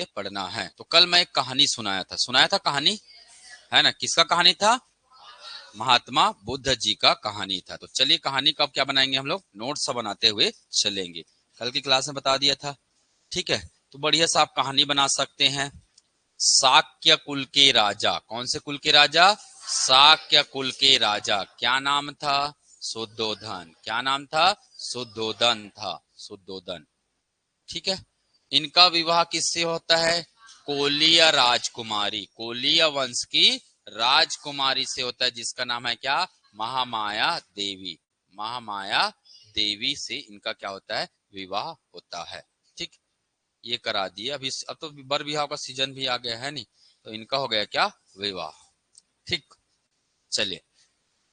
पढ़ना है। तो कल मैं एक कहानी सुनाया था कहानी, है ना, किसका कहानी था? महात्मा बुद्ध जी का कहानी था। तो चलिए कहानी का अब क्या बनाएंगे हम लोग, नोट्स बनाते हुए चलेंगे। कल की क्लास में बता दिया था, ठीक है। तो बढ़िया सा आप कहानी बना सकते हैं। शाक्य कुल के राजा, कौन से कुल के राजा? शाक्य कुल के राजा। क्या नाम था? शुद्धोधन। क्या नाम था? शुद्धोधन था, शुद्धोधन, ठीक है। इनका विवाह किससे होता है? कोलीय राजकुमारी, कोलीय वंश की राजकुमारी से होता है, जिसका नाम है क्या? महामाया देवी। महामाया देवी से इनका क्या होता है? विवाह होता है, ठीक। ये करा दिए। अभी अब तो बर विवाह का सीजन भी आ गया है, नहीं तो इनका हो गया क्या? विवाह, ठीक। चलिए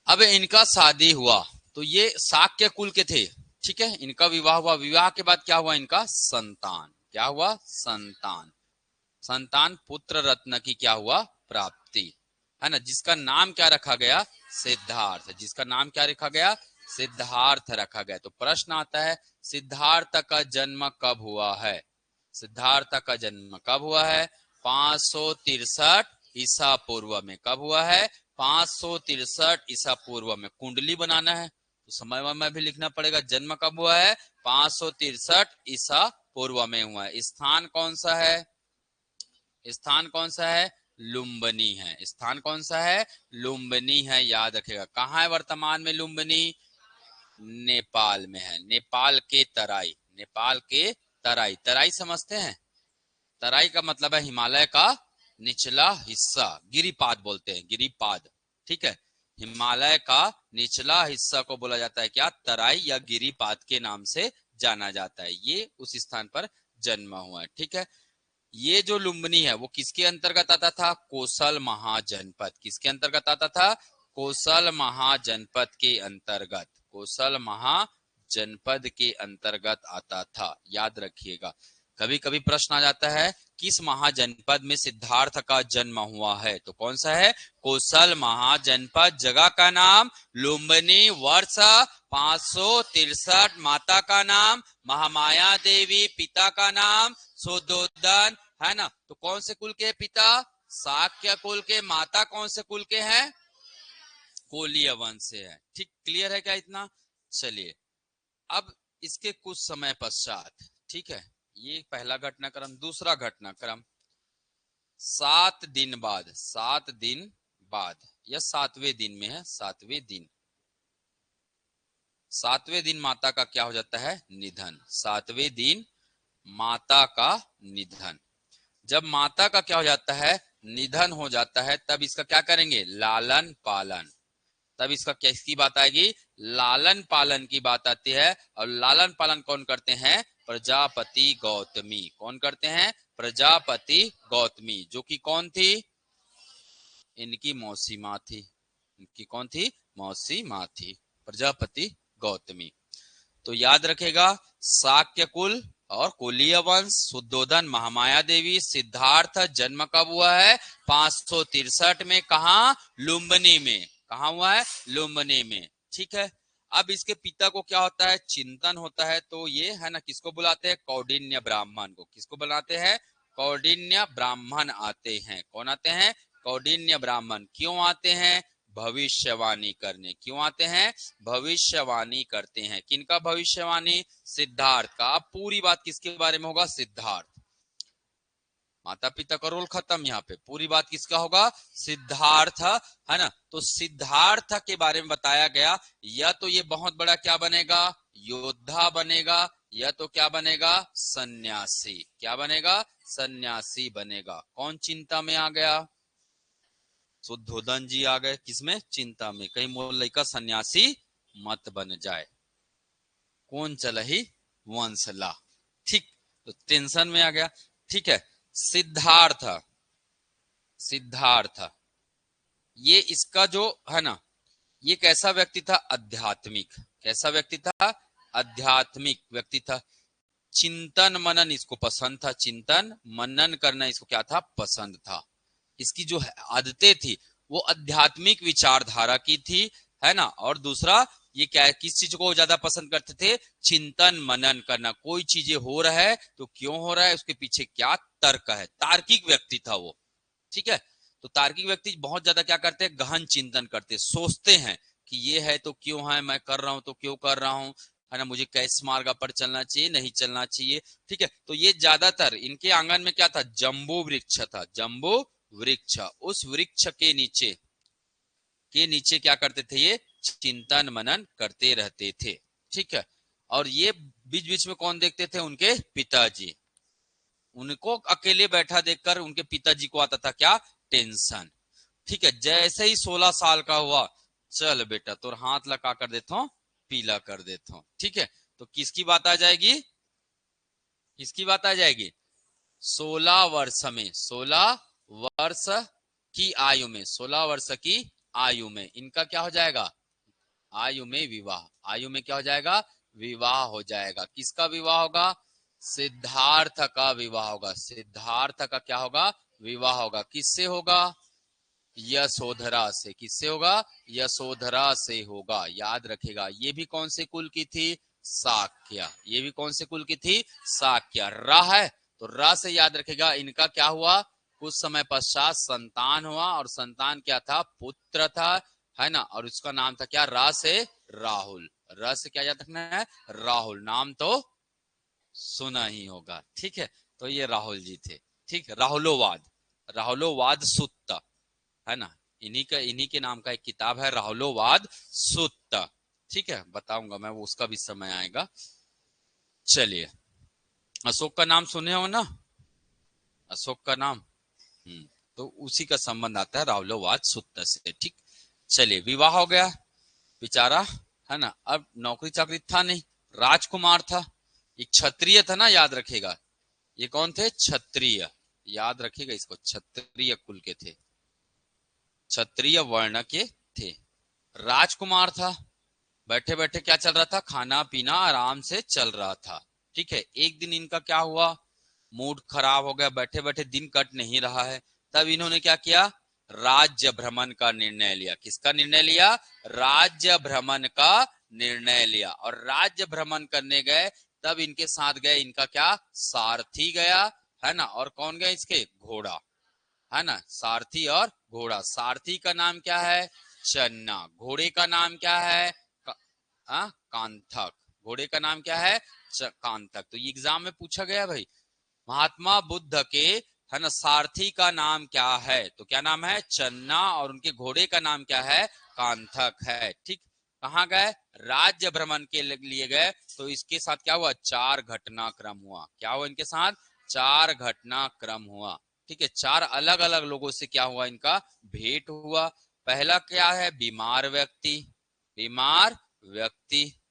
अब इनका शादी हुआ, तो ये शाक्य कुल के थे, ठीक है। इनका विवाह हुआ, विवाह के बाद क्या हुआ? इनका संतान। क्या हुआ? संतान। संतान पुत्र रत्न की क्या हुआ? प्राप्ति, है ना, जिसका नाम क्या रखा गया? सिद्धार्थ। जिसका नाम क्या रखा गया? सिद्धार्थ रखा गया। तो प्रश्न आता है, सिद्धार्थ का जन्म कब हुआ है? सिद्धार्थ का जन्म कब हुआ है? 563 ईसा पूर्व में। कब हुआ है? 563 ईसा पूर्व में। कुंडली बनाना है तो समय में भी लिखना पड़ेगा, जन्म कब हुआ है? 563 ईसा पूर्व में हुआ है। स्थान कौन सा है? स्थान कौन सा है? लुम्बिनी है। स्थान कौन सा है? लुम्बिनी है, याद रखेगा। कहाँ है वर्तमान में लुम्बिनी? नेपाल में है। नेपाल के तराई, नेपाल के तराई। तराई समझते हैं? तराई का मतलब है हिमालय का निचला हिस्सा, गिरिपाद बोलते हैं, गिरिपाद, ठीक है। हिमालय का निचला हिस्सा को बोला जाता है क्या? तराई या गिरिपाद के नाम से जाना जाता है। ये उस स्थान पर जन्म हुआ है, ठीक है। ये जो लुम्बिनी है वो किसके अंतर्गत आता था? कोसल महाजनपद। किसके अंतर्गत आता था? कोसल महाजनपद के अंतर्गत। कोसल महाजनपद के अंतर्गत आता था, याद रखिएगा। कभी कभी प्रश्न आ जाता है, किस महाजनपद में सिद्धार्थ का जन्म हुआ है? तो कौन सा है? कोसल महाजनपद। जगह का नाम लुम्बिनी। वर्ष 563। माता का नाम महामाया देवी। पिता का नाम शुद्धोधन, है ना। तो कौन से कुल के पिता? शाक्य कुल के। माता कौन से कुल के हैं? कोलीय वंश से है, ठीक। क्लियर है क्या इतना? चलिए अब इसके कुछ समय पश्चात, ठीक है, ये पहला घटनाक्रम। दूसरा घटनाक्रम 7 दिन बाद, 7 दिन बाद या 7वें दिन में है, 7वें दिन। 7वें दिन माता का क्या हो जाता है? निधन। 7वें दिन माता का निधन। जब माता का क्या हो जाता है? निधन हो जाता है, तब इसका क्या करेंगे? लालन पालन। तब इसका किसकी बात आएगी? लालन पालन की बात आती है। और लालन पालन कौन करते हैं? प्रजापति गौतमी। कौन करते हैं? प्रजापति गौतमी, जो कि कौन थी? इनकी मौसी माँ थी। इनकी कौन थी? मौसी माँ थी, प्रजापति गौतमी। तो याद रखेगा, शाक्य कुल और कोलीय वंश, शुद्धोधन, महामाया देवी, सिद्धार्थ जन्म कब हुआ है? 563 में। कहा? लुम्बिनी में। कहा हुआ है? लुम्बिनी में, ठीक है। अब इसके पिता को क्या होता है? चिंतन होता है। तो ये है ना, किसको बुलाते हैं? कौंडिन्य ब्राह्मण को। किसको बुलाते हैं? कौंडिन्य ब्राह्मण आते हैं। कौन आते हैं? कौंडिन्य ब्राह्मण। क्यों आते हैं? भविष्यवाणी करने। क्यों आते हैं? भविष्यवाणी करते हैं। किनका भविष्यवाणी? सिद्धार्थ का। अब पूरी बात किसके बारे में होगा? सिद्धार्थ। माता पिता का रोल खत्म, यहाँ पे पूरी बात किसका होगा? सिद्धार्थ, है ना। तो सिद्धार्थ के बारे में बताया गया, या तो ये बहुत बड़ा क्या बनेगा? योद्धा बनेगा, या तो क्या बनेगा? सन्यासी। क्या बनेगा? सन्यासी बनेगा। कौन चिंता में आ गया? शुद्धोधन जी आ गए किसमें? चिंता में, कहीं मोर लइका सन्यासी मत बन जाए। कौन चलही वंश ला, ठीक। तो टेंशन में आ गया, ठीक है। सिद्धार्थ, सिद्धार्थ ये इसका जो है ना, ये कैसा व्यक्ति था? आध्यात्मिक। कैसा व्यक्ति था? आध्यात्मिक व्यक्ति था। चिंतन मनन इसको पसंद था। चिंतन मनन करना इसको क्या था? पसंद था। इसकी जो आदतें थी वो आध्यात्मिक विचारधारा की थी, है ना। और दूसरा ये क्या है, किस चीज को ज्यादा पसंद करते थे, चिंतन मनन करना। कोई चीजें हो रहा है तो क्यों हो रहा है, उसके पीछे क्या तर्क है। तार्किक व्यक्ति था वो, ठीक है। तो तार्किक व्यक्ति बहुत ज्यादा क्या करते हैं, गहन चिंतन करते, सोचते हैं कि ये है तो क्यों है, मैं कर रहा हूं तो क्यों कर रहा हूं, है ना, मुझे किस मार्ग पर चलना चाहिए, नहीं चलना चाहिए, ठीक है। तो ये ज्यादातर इनके आंगन में क्या था, जम्बू वृक्ष था, जम्बू वृक्ष। उस वृक्ष के नीचे क्या करते थे, ये चिंतन मनन करते रहते थे, ठीक है। और ये बीच बीच में कौन देखते थे, उनके पिताजी। उनको अकेले बैठा देखकर उनके पिताजी को आता था क्या, टेंशन, ठीक है। जैसे ही 16 साल का हुआ, चल बेटा तो हाथ लगा कर देता हूं, पीला कर देता हूं, ठीक है। तो किसकी बात आ जाएगी, किसकी बात आ जाएगी, 16 वर्ष में, 16 वर्ष की आयु में, 16 वर्ष की आयु में इनका क्या हो जाएगा, आयु में विवाह, आयु में क्या हो जाएगा, विवाह हो जाएगा। किसका विवाह होगा, सिद्धार्थ का विवाह होगा, सिद्धार्थ का क्या होगा, विवाह होगा। किससे होगा, यशोधरा से। किससे होगा, यशोधरा से होगा, याद रखेगा। ये भी कौन से कुल की थी, शाक्य। ये भी कौन से कुल की थी, शाक्य। रा है तो रा से याद रखेगा, इनका क्या हुआ, कुछ समय पश्चात संतान हुआ, और संतान क्या था, पुत्र था, है ना। और उसका नाम था क्या, रा से राहुल। रा से क्या याद रखना है, राहुल। नाम तो सुना ही होगा, ठीक है। तो ये राहुल जी थे, ठीक है। राहुलोवाद, राहुलोवाद सुत्त, है ना। इन्हीं के नाम का एक किताब है, राहुलोवाद सुत्त, ठीक है। बताऊंगा मैं, वो उसका भी समय आएगा। चलिए, अशोक का नाम सुने हो ना, अशोक का नाम, तो उसी का संबंध आता है राहुलोवाद सुत्त से, ठीक। चलिए, विवाह हो गया बेचारा, है ना। अब नौकरी चाकरी था नहीं, राजकुमार था, एक क्षत्रिय था ना, याद रखेगा। ये कौन थे, क्षत्रिय, याद रखिएगा इसको, क्षत्रिय कुल के थे, क्षत्रिय वर्ण के थे, राजकुमार था। बैठे बैठे क्या चल रहा था, खाना पीना आराम से चल रहा था, ठीक है। एक दिन इनका क्या हुआ, मूड खराब हो गया, बैठे बैठे दिन कट नहीं रहा है। तब इन्होंने क्या किया, राज्य भ्रमण का निर्णय लिया। किसका निर्णय लिया, राज्य भ्रमण का निर्णय लिया। और राज्य भ्रमण करने गए, तब इनके साथ गए इनका क्या, सारथी गया, है ना। और कौन गए, इसके घोड़ा, है ना, सारथी और घोड़ा। सारथी का नाम क्या है, चन्ना। घोड़े का नाम क्या है, कांथक। घोड़े का नाम क्या है, कांथक। तो ये एग्जाम में पूछा गया भाई, महात्मा बुद्ध के, है ना, सारथी का नाम क्या है, तो क्या नाम है, चन्ना, और उनके घोड़े का नाम क्या है, कांथक है, ठीक। कहाँ गए, राज्य भ्रमण के लिए गए। तो इसके साथ क्या हुआ, 4 घटनाक्रम हुआ। क्या हुआ इनके साथ, 4 घटनाक्रम हुआ, ठीक है। 4 अलग अलग लोगों से क्या हुआ, इनका भेंट हुआ। पहला क्या है, बीमार व्यक्ति, बीमार व्यक्ति,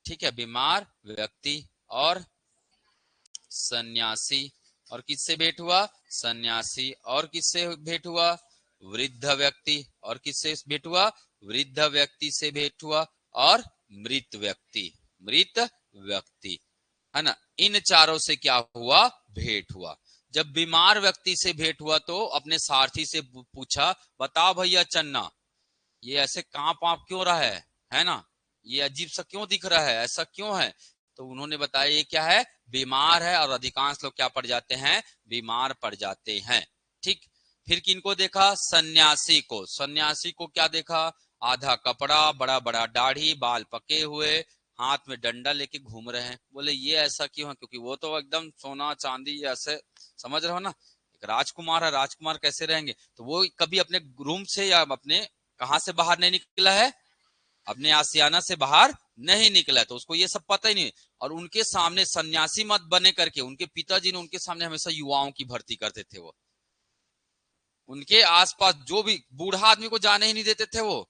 ठीक है, बीमार व्यक्ति। और सन्यासी। और किससे भेंट हुआ, सन्यासी। और किससे भेंट हुआ, वृद्ध व्यक्ति। और किससे भेंट हुआ, वृद्ध व्यक्ति से भेंट हुआ। और मृत व्यक्ति, मृत व्यक्ति, है ना। इन चारों से क्या हुआ, भेंट हुआ। जब बीमार व्यक्ति से भेंट हुआ तो अपने सारथी से पूछा, बताओ भैया चन्ना, ये ऐसे कांप वाप क्यों रहा है ना, ये अजीब सा क्यों दिख रहा है, ऐसा क्यों है। तो उन्होंने बताया ये क्या है, बीमार है। और अधिकांश लोग क्या पड़ जाते हैं, बीमार पड़ जाते हैं, ठीक। फिर किनको देखा, सन्यासी को। सन्यासी को क्या देखा, आधा कपड़ा, बड़ा बड़ा दाढ़ी, बाल पके हुए, हाथ में डंडा लेके घूम रहे हैं। बोले ये ऐसा क्यों है, क्योंकि वो तो एकदम सोना चांदी ऐसे, समझ रहे हो ना, एक राजकुमार है, राजकुमार कैसे रहेंगे। तो वो कभी अपने रूम से या अपने कहां से बाहर नहीं निकला है, अपने आसियाना से बाहर नहीं निकला है, तो उसको ये सब पता ही नहीं। और उनके सामने सन्यासी मत बने करके उनके पिताजी ने उनके सामने हमेशा युवाओं की भर्ती करते थे। वो उनके आसपास जो भी बूढ़ा आदमी को जाने ही नहीं देते थे वो,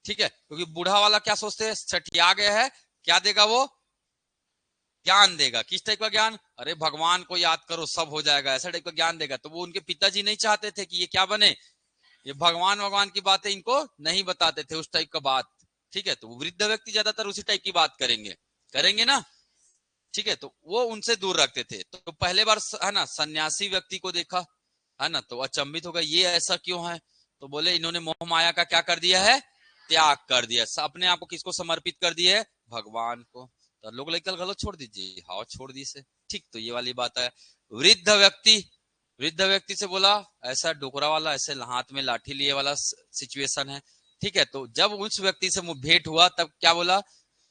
ठीक है। क्योंकि बूढ़ा वाला क्या सोचते हैं, छठिया गया है, क्या देगा वो, ज्ञान देगा। किस टाइप का ज्ञान, अरे भगवान को याद करो सब हो जाएगा, ऐसा टाइप का ज्ञान देगा। तो वो उनके पिताजी नहीं चाहते थे कि ये क्या बने, ये भगवान भगवान की बातें इनको नहीं बताते थे, उस टाइप का बात, ठीक है। तो वृद्ध व्यक्ति ज्यादातर उसी टाइप की बात करेंगे, करेंगे ना, ठीक है। तो वो उनसे दूर रखते थे। तो पहले बार है ना सन्यासी व्यक्ति को देखा, है ना, तो अचंभित हो गया, ये ऐसा क्यों है। तो बोले इन्होंने मोह माया का क्या कर दिया है, त्याग कर दिया, अपने आप को किसको समर्पित कर दिए, भगवान को। तो लोग लेकर गलत छोड़ दीजिए, हाँ छोड़ दी से, ठीक। तो ये वाली बात है। वृद्ध व्यक्ति, वृद्ध व्यक्ति से बोला, ऐसा डोकरा वाला, ऐसे हाथ में लाठी लिए वाला सिचुएशन है, ठीक है। तो जब उस व्यक्ति से भेंट हुआ तब क्या बोला,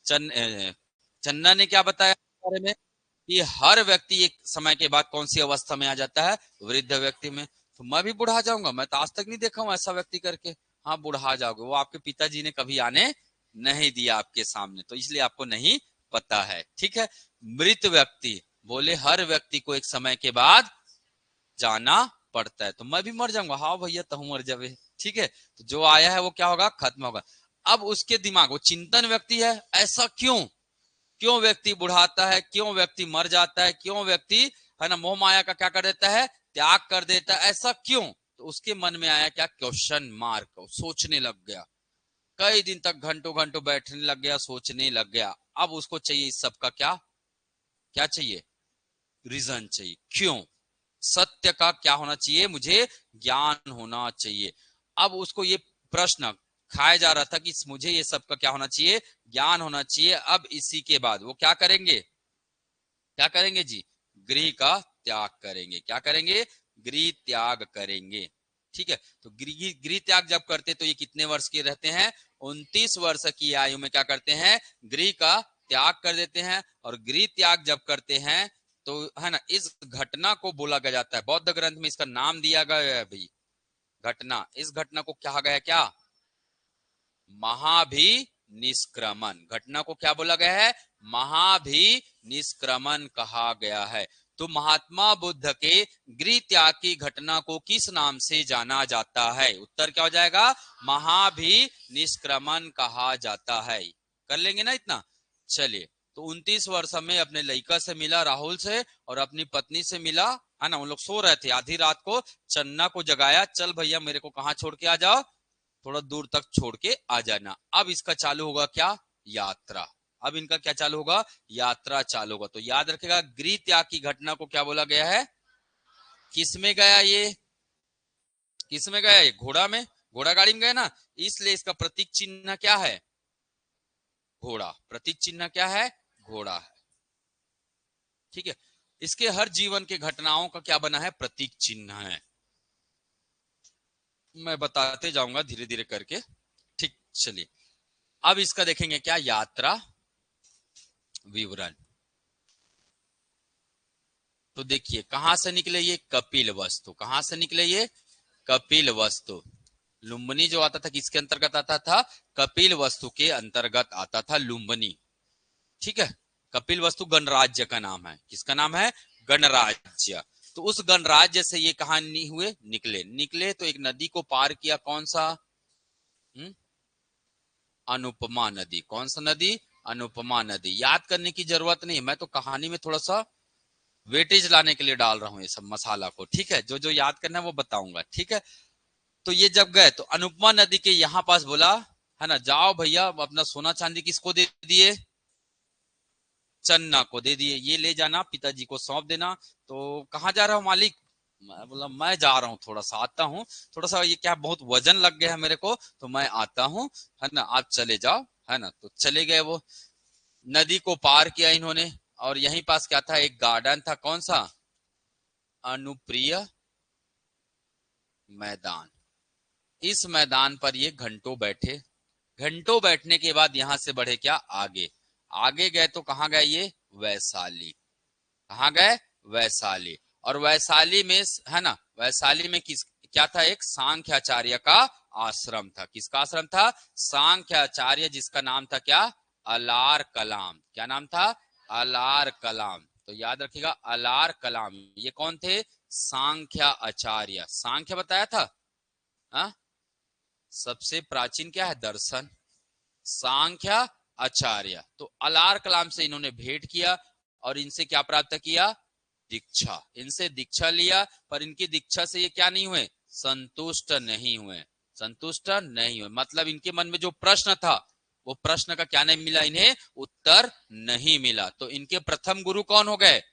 चन्ना ने क्या बताया बारे में कि हर व्यक्ति एक समय के बाद कौन सी अवस्था में आ जाता है, वृद्ध व्यक्ति में। तो मैं भी बुढ़ा जाऊंगा, मैं तो आज तक नहीं देखा हूं ऐसा व्यक्ति करके। हाँ बुढ़ा जाओगे, वो आपके पिताजी ने कभी आने नहीं दिया आपके सामने, तो इसलिए आपको नहीं पता है, ठीक है। मृत व्यक्ति बोले हर व्यक्ति को एक समय के बाद जाना पड़ता है, तो मैं भी मर जाऊंगा, हाँ भैया तू मर जावे, ठीक है। तो जो आया है वो क्या होगा, खत्म होगा। अब उसके दिमाग, वो चिंतन व्यक्ति है, ऐसा क्यों, क्यों व्यक्ति बुढ़ाता है, क्यों व्यक्ति मर जाता है, क्यों व्यक्ति है ना मोह माया का क्या कर देता है, त्याग कर देता है, ऐसा क्यों। तो उसके मन में आया क्या, क्वेश्चन मार्क, सोचने लग गया, कई दिन तक घंटों घंटों बैठने लग गया, सोचने लग गया। अब उसको चाहिए इस सब का क्या, क्या चाहिए, रीजन चाहिए, क्यों, सत्य का क्या होना चाहिए, मुझे ज्ञान होना चाहिए। अब उसको ये प्रश्न खाया जा रहा था कि मुझे ये सब का क्या होना चाहिए, ज्ञान होना चाहिए। अब इसी के बाद वो क्या करेंगे, क्या करेंगे जी, गृह का त्याग करेंगे, क्या करेंगे, गृह त्याग करेंगे, ठीक है। तो गृह त्याग जब करते तो ये कितने वर्ष के रहते हैं, 29 वर्ष की आयु में क्या करते हैं, गृह का त्याग कर देते हैं। और गृह त्याग जब करते हैं तो है ना, इस घटना को बोला गया जाता है, बौद्ध ग्रंथ में इसका नाम दिया गया है भाई, घटना, इस घटना को कहा गया क्या, महाभिनिष्क्रमण। घटना को क्या बोला गया है, महाभिनिष्क्रमण कहा गया है। तो महात्मा बुद्ध के गृह त्याग की घटना को किस नाम से जाना जाता है, उत्तर क्या हो जाएगा, महाभिनिष्क्रमण कहा जाता है। कर लेंगे ना इतना। चलिए, तो 29 वर्ष में अपने लड़का से मिला, राहुल से, और अपनी पत्नी से मिला, है ना। उन लोग सो रहे थे, आधी रात को चन्ना को जगाया, चल भैया मेरे को कहाँ छोड़ के आ जाओ, थोड़ा दूर तक छोड़ के आ जाना। अब इसका चालू होगा क्या, यात्रा। अब इनका क्या चालू होगा, यात्रा चालू होगा। तो याद रखेगा, गृह त्याग की घटना को क्या बोला गया है, किसमें गया ये, किसमें गया ये, घोड़ा में, घोड़ा गाड़ी में गया ना, इसलिए इसका प्रतीक चिन्ह क्या है, घोड़ा। प्रतीक चिन्ह क्या है, घोड़ा है, ठीक है। इसके हर जीवन के घटनाओं का क्या बना है, प्रतीक चिन्ह है। मैं बताते जाऊंगा धीरे धीरे करके, ठीक। चलिए, अब इसका देखेंगे क्या, यात्रा विवरण। तो देखिए कहां से निकले ये, कपिल वस्तु, कहां से निकले ये, कपिल वस्तु। लुम्बिनी जो आता था किसके अंतर्गत आता था, कपिल वस्तु के अंतर्गत आता था लुम्बिनी, ठीक है। कपिल वस्तु गणराज्य का नाम है, किसका नाम है, गणराज्य। तो उस गणराज्य से ये कहां हुए, निकले, निकले तो एक नदी को पार किया, कौन सा, अनुपमा नदी। कौन सा नदी, अनुपमा नदी। याद करने की जरूरत नहीं, मैं तो कहानी में थोड़ा सा वेटेज लाने के लिए डाल रहा हूँ ये सब मसाला को, ठीक है। जो जो याद करना है वो बताऊंगा, ठीक है। तो ये जब गए तो अनुपमा नदी के यहाँ पास बोला, है ना, जाओ भैया अपना सोना चांदी किसको दे दिए, चन्ना को दे दिए, ये ले जाना पिताजी को सौंप देना। तो कहाँ जा रहा हूँ मालिक, मैं बोला मैं जा रहा हूँ, थोड़ा सा आता हूँ, थोड़ा सा ये क्या बहुत वजन लग गया है मेरे को, तो मैं आता हूँ, है ना, आप चले जाओ, है ना। तो चले गए, वो नदी को पार किया इन्होंने। और यहीं पास क्या था, एक गार्डन था, कौन सा, अनुप्रिय मैदान। इस मैदान पर ये घंटों बैठे, घंटों बैठने के बाद यहां से बढ़े क्या, आगे, आगे गए तो कहाँ गए ये, वैशाली। कहाँ गए, वैशाली। और वैशाली में है ना, वैशाली में किस क्या था, एक सांख्याचार्य का आश्रम था। किसका आश्रम था, सांख्याचार्य, जिसका नाम था क्या, अलार कलाम। क्या नाम था, अलार कलाम। तो याद रखिएगा, अलार कलाम ये कौन थे, सांख्या आचार्य। सांख्य बताया था, हा? सबसे प्राचीन क्या है, दर्शन, सांख्य आचार्य। तो अलार कलाम से इन्होंने भेंट किया और इनसे क्या प्राप्त किया, दीक्षा। इनसे दीक्षा लिया, पर इनकी दीक्षा से ये क्या नहीं हुए, संतुष्ट नहीं हुए, संतुष्ट नहीं हुए। मतलब इनके मन में जो प्रश्न था, वो प्रश्न का क्या नहीं मिला, इन्हें उत्तर नहीं मिला। तो इनके प्रथम गुरु कौन हो गए,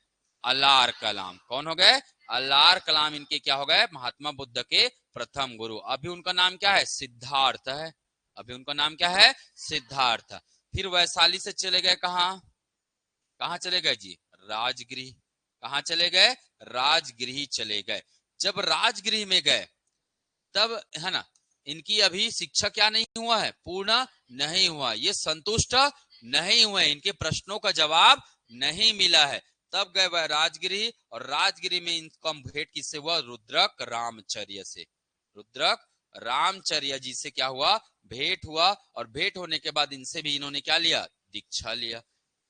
अलार कलाम। कौन हो गए, अलार कलाम इनके क्या हो गए, महात्मा बुद्ध के प्रथम गुरु। अभी उनका नाम क्या है, सिद्धार्थ है। अभी उनका नाम क्या है? सिद्धार्थ। फिर वैशाली से चले गए कहाँ? कहाँ चले गए जी? राजगृह। कहाँ चले गए? राजगृह चले गए। जब राजगृह में गए तब है ना, इनकी अभी शिक्षा क्या नहीं हुआ है? पूर्ण नहीं हुआ, ये संतुष्ट नहीं हुए, इनके प्रश्नों का जवाब नहीं मिला है। तब गए वह राजगिरी, और राजगिरी में इनका भेंट किससे हुआ? रुद्रक रामचर्य से। रुद्रक रामचर्य जी से क्या हुआ? भेंट हुआ। और भेंट होने के बाद इनसे भी इन्होंने क्या लिया? दीक्षा लिया।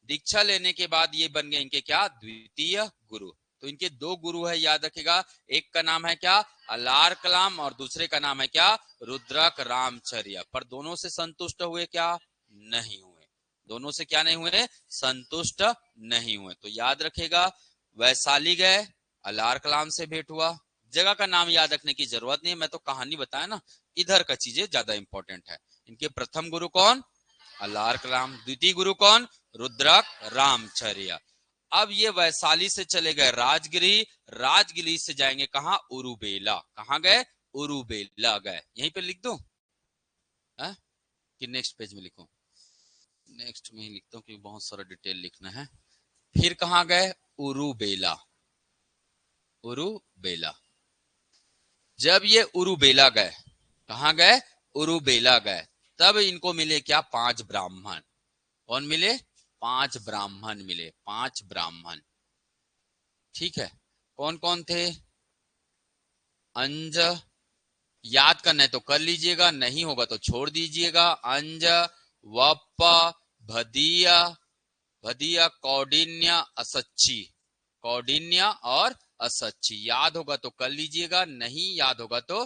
दीक्षा लेने के बाद ये बन गए इनके क्या? द्वितीय गुरु। तो इनके दो गुरु है, याद रखेगा। एक का नाम है क्या? अलार कलाम, और दूसरे का नाम है क्या? रुद्रक रामचर्य। पर दोनों से संतुष्ट हुए क्या? नहीं हुए। दोनों से क्या नहीं हुए? संतुष्ट नहीं हुए। तो याद रखेगा, वैशाली गए, अलार कलाम से भेंट हुआ। जगह का नाम याद रखने की जरूरत नहीं है, मैं तो कहानी बताया ना, इधर का चीजें ज्यादा इंपॉर्टेंट है। इनके प्रथम गुरु कौन? अलार कलाम। द्वितीय गुरु कौन? रुद्रक रामचर्य। अब ये वैशाली से चले गए राजगिरी, राजगिरी से जाएंगे कहां? उरुबेला। कहां गए? उरुबेला गए। यहीं पे लिख दूं कि नेक्स्ट पेज में लिखूं? नेक्स्ट में ही लिखता हूं क्योंकि बहुत सारा डिटेल लिखना है। फिर कहां गए? उरुबेला। उरुबेला। जब ये उरुबेला गए, कहां गए? उरुबेला गए। तब इनको मिले क्या? 5 ब्राह्मण। कौन मिले? 5 ब्राह्मण मिले। 5 ब्राह्मण, ठीक है। कौन कौन थे? अंज, याद करना है तो कर लीजिएगा, नहीं होगा तो छोड़ दीजिएगा। अंज, वप, भदिया, भदिया, कौडिन्य, असच्ची। कौडिन्य और असच्ची। याद होगा तो कर लीजिएगा, नहीं याद होगा तो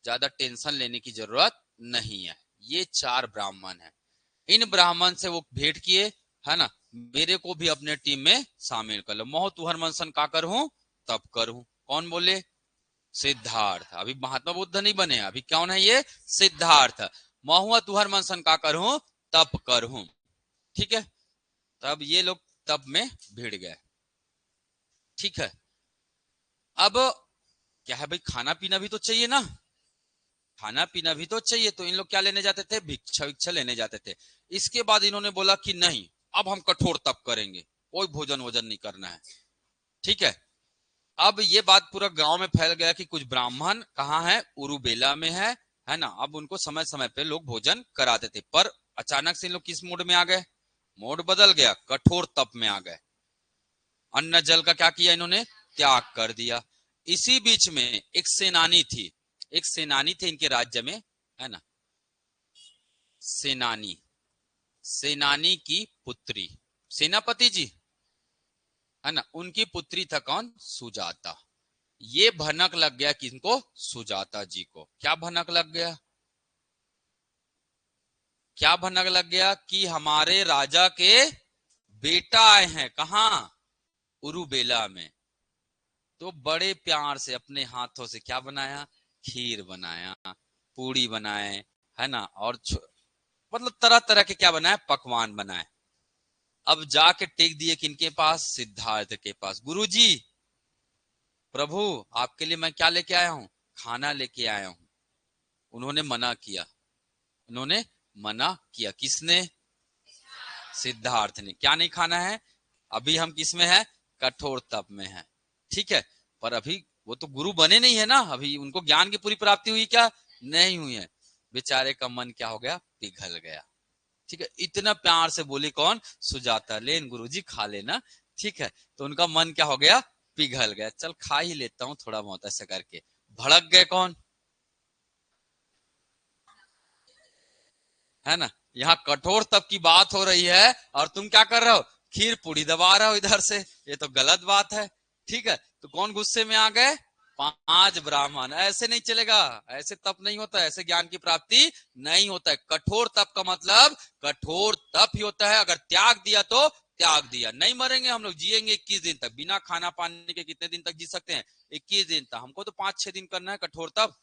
ज्यादा टेंशन लेने की जरूरत नहीं है। ये 4 ब्राह्मण है। इन ब्राह्मण से वो भेंट किए, है ना, मेरे को भी अपने टीम में शामिल कर लो। मोह तुहर मनसन का करूं? तब करूं। कौन बोले? सिद्धार्थ। अभी महात्मा बुद्ध नहीं बने, अभी कौन है ये? सिद्धार्थ। महुआ तुहर मनसन का करूं? तप करूं। ठीक है। तब ये लोग तप में भिड़ गए। ठीक है। अब क्या है भाई, खाना पीना भी तो चाहिए ना, खाना पीना भी तो चाहिए। तो इन लोग क्या लेने जाते थे? भिक्षा विक्षा लेने जाते थे। इसके बाद इन्होंने बोला कि नहीं, अब हम कठोर तप करेंगे, कोई भोजन वोजन नहीं करना है। ठीक है। अब ये बात पूरा गांव में फैल गया कि कुछ ब्राह्मण कहाँ है? उरुबेला में है ना। अब उनको समय समय पे लोग भोजन कराते थे। पर अचानक से इन लोग किस मोड में आ गए? मोड बदल गया, कठोर तप में आ गए। अन्न जल का क्या किया इन्होंने? त्याग कर दिया। इसी बीच में एक सेनानी थी, एक सेनानी थे इनके राज्य में, है ना। सेनानी, सेनानी की पुत्री, सेनापति जी, है ना, उनकी पुत्री था कौन? सुजाता। ये भनक लग गया किनको? सुजाता जी को। क्या भनक लग गया? क्या भनक लग गया? कि हमारे राजा के बेटा आए हैं। कहां? उरुबेला में। तो बड़े प्यार से अपने हाथों से क्या बनाया? खीर बनाया, पूड़ी बनाए, है ना, और मतलब तरह तरह के क्या बनाए? पकवान बनाए। अब जाके टेक दिए किनके पास? सिद्धार्थ के पास। गुरुजी, प्रभु, आपके लिए मैं क्या लेके आया हूं? खाना लेके आया हूं। उन्होंने मना किया। उन्होंने मना किया। किसने? सिद्धार्थ ने। क्या नहीं खाना है? अभी हम किस में है? कठोर तप में है। ठीक है। पर अभी वो तो गुरु बने नहीं है ना, अभी उनको ज्ञान की पूरी प्राप्ति हुई क्या? नहीं हुई है। बेचारे का मन क्या हो गया? पिघल गया। ठीक है। इतना प्यार से बोली कौन? सुजाता, लेन गुरुजी खा लेना। ठीक है। तो उनका मन क्या हो गया? पिघल गया। चल खा ही लेता हूं थोड़ा बहुत, ऐसा करके भड़क गए कौन? है ना। यहाँ कठोर तप की बात हो रही है और तुम क्या कर रहे हो? खीर पूड़ी दबा रहे हो इधर से, ये तो गलत बात है। ठीक है। तो कौन गुस्से में आ गए? 5 ब्राह्मण। ऐसे नहीं चलेगा, ऐसे तप नहीं होता है, ऐसे ज्ञान की प्राप्ति नहीं होता है। कठोर तप का मतलब कठोर तप ही होता है। अगर त्याग दिया तो त्याग दिया। नहीं मरेंगे हम लोग, जिएंगे 21 दिन तक बिना खाना पानी के। कितने दिन तक जी सकते हैं? 21 दिन तक। हमको तो 5-6 दिन करना है कठोर तप,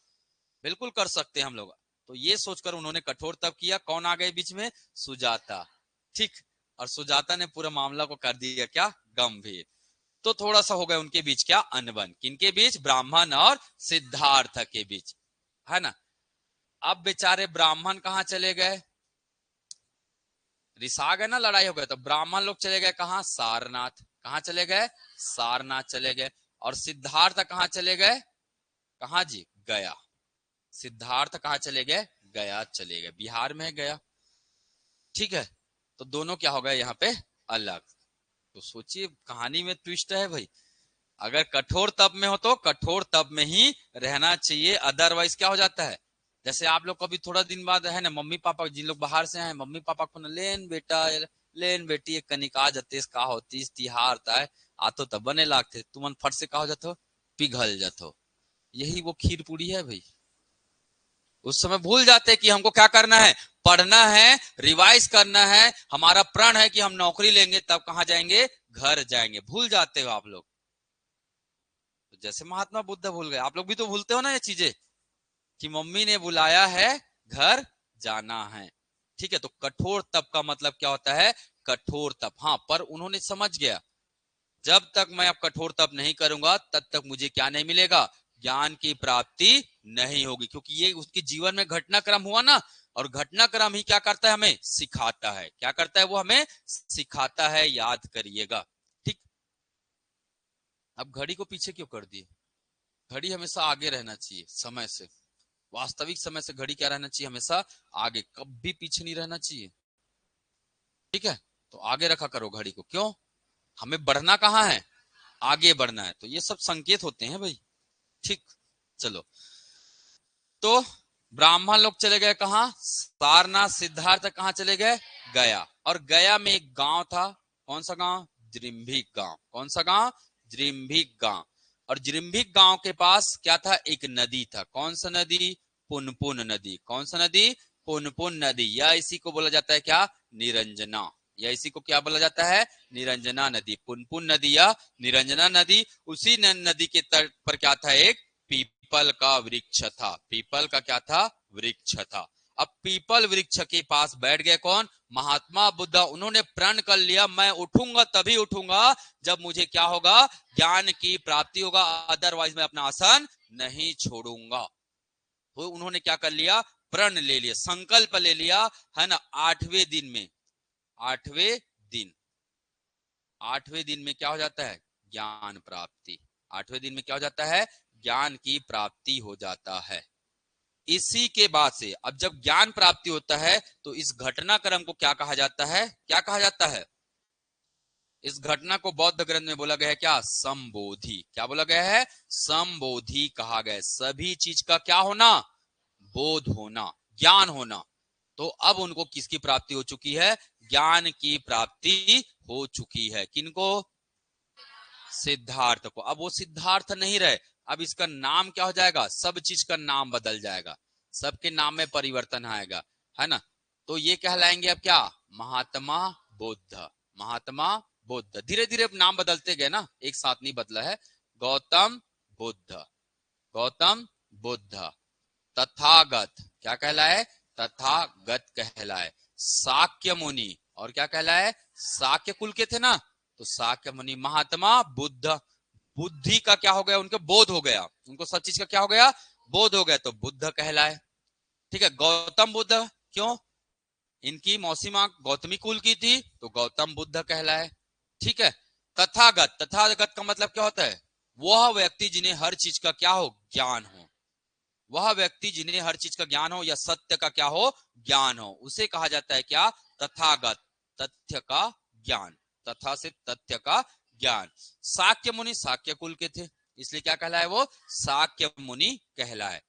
बिल्कुल कर सकते हैं हम लोग। तो ये सोचकर उन्होंने कठोर तप किया। कौन आ गए बीच में? सुजाता। ठीक। और सुजाता ने पूरा मामला को कर दिया क्या? गंभीर। तो थोड़ा सा हो गया उनके बीच क्या? अनबन। किनके बीच? ब्राह्मण और सिद्धार्थ के बीच, है ना। अब बेचारे ब्राह्मण कहाँ चले गए, रिसा गए ना, लड़ाई हो गई, तो ब्राह्मण लोग चले गए कहाँ, सारनाथ। कहाँ चले गए, सारनाथ चले गए। और सिद्धार्थ कहाँ चले गए, कहाँ जी, गया। सिद्धार्थ कहाँ चले गए, गया चले गए, बिहार में है गया। ठीक है, तो दोनों क्या हो गए यहाँ पे, अलग। तो सोचिए कहानी में ट्विस्ट है भाई। अगर कठोर तप में हो तो कठोर तप में ही रहना चाहिए, अदरवाइज क्या हो जाता है, जैसे आप लोग कभी थोड़ा दिन बाद है ना, मम्मी पापा जिन लोग बाहर से आए, मम्मी पापा को ना, लेन बेटा लेन बेटी एक कनिका जते का होती तिहार है, आतो तब बने लागते, तुमन फट से का हो जातो, पिघल जातो। यही वो खीर पूरी है भाई। उस समय भूल जाते कि हमको क्या करना है, पढ़ना है, रिवाइज करना है, हमारा प्रण है कि हम नौकरी लेंगे, तब कहां जाएंगे, घर जाएंगे। भूल जाते हो आप लोग, तो जैसे महात्मा बुद्ध भूल गए, आप लोग भी तो भूलते हो ना ये चीजें, कि मम्मी ने बुलाया है, घर जाना है। ठीक है, तो कठोर तप का मतलब क्या होता है, कठोर तप। हाँ, पर उन्होंने समझ गया, जब तक मैं अब कठोर तप नहीं करूंगा तब तक मुझे क्या नहीं मिलेगा, ज्ञान की प्राप्ति नहीं होगी। क्योंकि ये उसके जीवन में घटनाक्रम हुआ ना, और घटनाक्रम ही क्या करता है, हमें सिखाता है। क्या करता है वो, हमें सिखाता है, याद करिएगा। ठीक, अब घड़ी को पीछे क्यों कर दिए, घड़ी हमेशा आगे रहना चाहिए समय से, वास्तविक समय से घड़ी क्या रहना चाहिए, हमेशा आगे, कभी पीछे नहीं रहना चाहिए। ठीक है, तो आगे रखा करो घड़ी को। क्यों, हमें बढ़ना कहाँ है, आगे बढ़ना है। तो ये सब संकेत होते हैं भाई। ठीक, चलो, तो ब्राह्मण लोग चले गए कहाँ, सारनाथ। सिद्धार्थ कहाँ चले गए, गया। और गया में एक गांव था, कौन सा गांव, जृंभिक गांव। कौन सा गांव, जृंभिक गांव। और जृंभिक गांव के पास क्या था, एक नदी था। कौन सा नदी, पुनपुन नदी। कौन सा नदी, पुनपुन नदी। या इसी को बोला जाता है क्या, निरंजना। या इसी को क्या बोला जाता है, निरंजना नदी। पुनपुन नदी या निरंजना नदी। उसी नदी के तट पर क्या था, एक पीपल का वृक्ष था। पीपल का क्या था, वृक्ष था। अब पीपल वृक्ष के पास बैठ गए कौन, महात्मा बुद्ध। उन्होंने प्रण कर लिया, मैं उठूंगा तभी उठूंगा जब मुझे क्या होगा, ज्ञान की प्राप्ति होगा, अदरवाइज मैं अपना आसन नहीं छोड़ूंगा। तो उन्होंने क्या कर लिया, प्रण ले लिया, संकल्प ले लिया, है ना। 8वें दिन में, 8वें दिन, 8वें दिन में क्या हो जाता है, ज्ञान प्राप्ति। 8वें दिन में क्या हो जाता है, ज्ञान की प्राप्ति हो जाता है। इसी के बाद से अब जब ज्ञान प्राप्ति होता है तो इस घटनाक्रम को क्या कहा जाता है, क्या कहा जाता है, इस घटना को बौद्ध ग्रंथ में बोला गया है क्या, संबोधि। क्या बोला गया है, संबोधि कहा गया है। सभी चीज का क्या होना, बोध होना, ज्ञान होना। तो अब उनको किसकी प्राप्ति हो चुकी है, ज्ञान की प्राप्ति हो चुकी है। किनको, सिद्धार्थ को। अब वो सिद्धार्थ नहीं रहे, अब इसका नाम क्या हो जाएगा, सब चीज का नाम बदल जाएगा, सबके नाम में परिवर्तन आएगा, है ना। तो ये कहलाएंगे अब क्या, महात्मा बुद्ध। महात्मा बुद्ध, धीरे धीरे नाम बदलते गए ना, एक साथ नहीं बदला है। गौतम बुद्ध, गौतम बुद्ध। तथागत क्या कहलाए, तथागत कहलाए। साक्य मुनि, और क्या कहलाए, साक्य कुल के थे ना, तो साक्य मुनि। महात्मा बुद्ध, बुद्धि का क्या हो गया, उनको बोध हो गया, उनको सब चीज का क्या हो गया, बोध हो गया, तो बुद्ध कहलाए। ठीक है, गौतम बुद्ध, क्यों, इनकी मौसी मां गौतमी कुल की थी, तो गौतम बुद्ध कहलाए। ठीक है, तथागत, तथागत का मतलब क्या होता है, वह व्यक्ति जिन्हें हर चीज का क्या हो, ज्ञान हो। वह व्यक्ति जिन्हें हर चीज का ज्ञान हो, या सत्य का क्या हो, ज्ञान हो, उसे कहा जाता है क्या, तथागत, तथ्य का ज्ञान। तथा से तथ्य का ज्ञान। साक्य मुनि साक्य कुल के थे, इसलिए क्या कहलाए वो, साक्य मुनि कहलाए।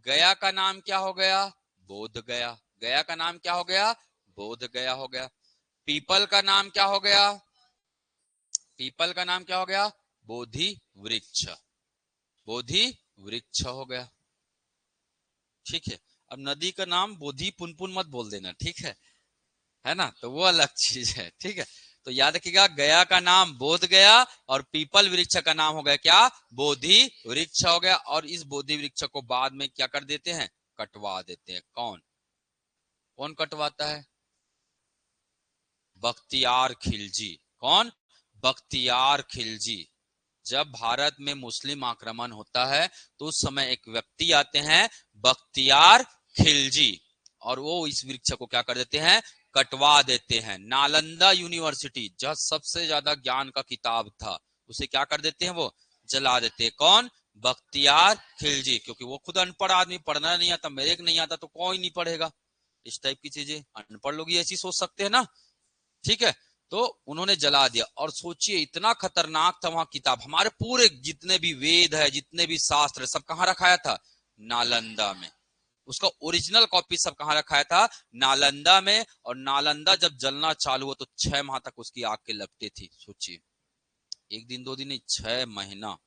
गया का नाम क्या हो गया, बोध गया। गया का नाम क्या हो गया, बोध गया हो गया। पीपल का नाम क्या हो गया, पीपल का नाम क्या हो गया, बोधि वृक्ष। बोधि वृक्ष हो गया। ठीक है, अब नदी का नाम बोधि पुनपुन मत बोल देना, ठीक है ना, तो वो अलग चीज है। ठीक है, तो याद रखिएगा, गया का नाम बोध गया, और पीपल वृक्ष का नाम हो गया क्या, बोधि वृक्ष हो गया। और इस बोधि वृक्ष को बाद में क्या कर देते हैं, कटवा देते हैं। कौन, कौन कटवाता है, बख्तियार खिलजी। कौन, बख्तियार खिलजी। जब भारत में मुस्लिम आक्रमण होता है तो उस समय एक व्यक्ति आते हैं, बख्तियार खिलजी, और वो इस वृक्ष को क्या कर देते हैं, कटवा देते हैं। नालंदा यूनिवर्सिटी, जहाँ सबसे ज्यादा ज्ञान का किताब था, उसे क्या कर देते हैं, वो जला देते हैं। कौन, बख्तियार खिलजी, क्योंकि वो खुद अनपढ़ आदमी, पढ़ना नहीं आता, मेरे को नहीं आता तो कोई नहीं पढ़ेगा, इस टाइप की चीजें। अनपढ़ लोग ही ऐसी सोच सकते हैं ना, ठीक है। तो उन्होंने जला दिया, और सोचिए इतना खतरनाक था वहां किताब। हमारे पूरे जितने भी वेद है, जितने भी शास्त्र है, सब कहाँ रखाया था, नालंदा में। उसका ओरिजिनल कॉपी सब कहाँ रखाया था, नालंदा में। और नालंदा जब जलना चालू हुआ तो 6 माह तक उसकी आग के लपटे थी। सोचिए, एक दिन दो दिन नहीं, 6 महीना,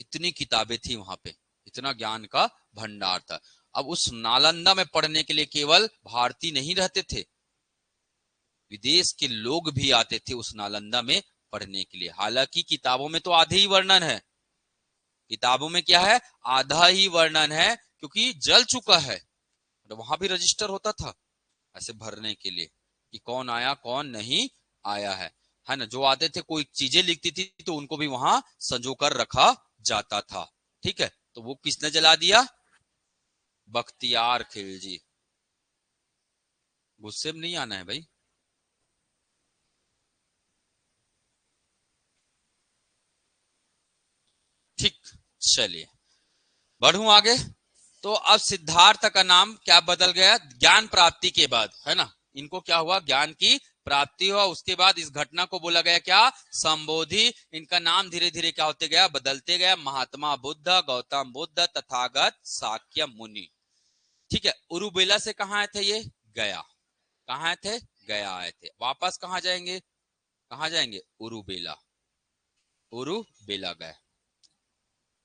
इतनी किताबें थी वहां पे, इतना ज्ञान का भंडार था। अब उस नालंदा में पढ़ने के लिए केवल भारतीय नहीं रहते थे, विदेश के लोग भी आते थे उस नालंदा में पढ़ने के लिए। हालांकि किताबों में तो आधे ही वर्णन है, किताबों में क्या है, आधा ही वर्णन है, क्योंकि जल चुका है। तो वहां भी रजिस्टर होता था ऐसे भरने के लिए कि कौन आया कौन नहीं आया है ना। जो आते थे कोई चीजें लिखती थी तो उनको भी वहां संजो कर रखा जाता था, ठीक है। तो वो किसने जला दिया, बख्तियार खिलजी। गुस्से में नहीं आना है भाई। ठीक, चलिए बढ़ूं आगे। तो अब सिद्धार्थ का नाम क्या बदल गया, ज्ञान प्राप्ति के बाद, है ना। इनको क्या हुआ, ज्ञान की प्राप्ति हुआ, उसके बाद इस घटना को बोला गया क्या, संबोधि। इनका नाम धीरे धीरे क्या होते गया, बदलते गया। महात्मा बुद्ध, गौतम बुद्ध, तथागत, साक्य मुनि, ठीक है। उरुबेला से कहाँ आए थे ये, गया। कहाँ आए थे, गया आए थे। वापस कहाँ जाएंगे, कहाँ जाएंगे, उरुबेला, उरुबेला गए।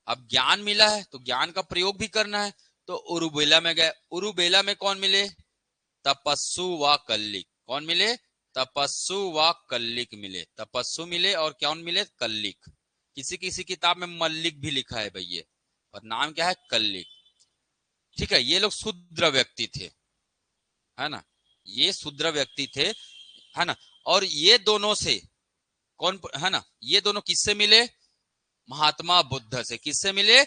अब ज्ञान मिला है तो ज्ञान का प्रयोग भी करना है, तो उरुबेला में गए। उरुबेला में कौन मिले, तपस्सु व कल्लिक। कौन मिले, तपस्सु व कल्लिक मिले। तपस्सु मिले और कौन मिले, कल्लिक। किसी किसी किताब में मल्लिक भी लिखा है भैया, और नाम क्या है, कल्लिक, ठीक है। ये लोग शूद्र व्यक्ति थे, है ना, ये शूद्र व्यक्ति थे, है ना। और ये दोनों से कौन, है ना, ये दोनों किससे मिले, महात्मा बुद्ध से। किससे मिले,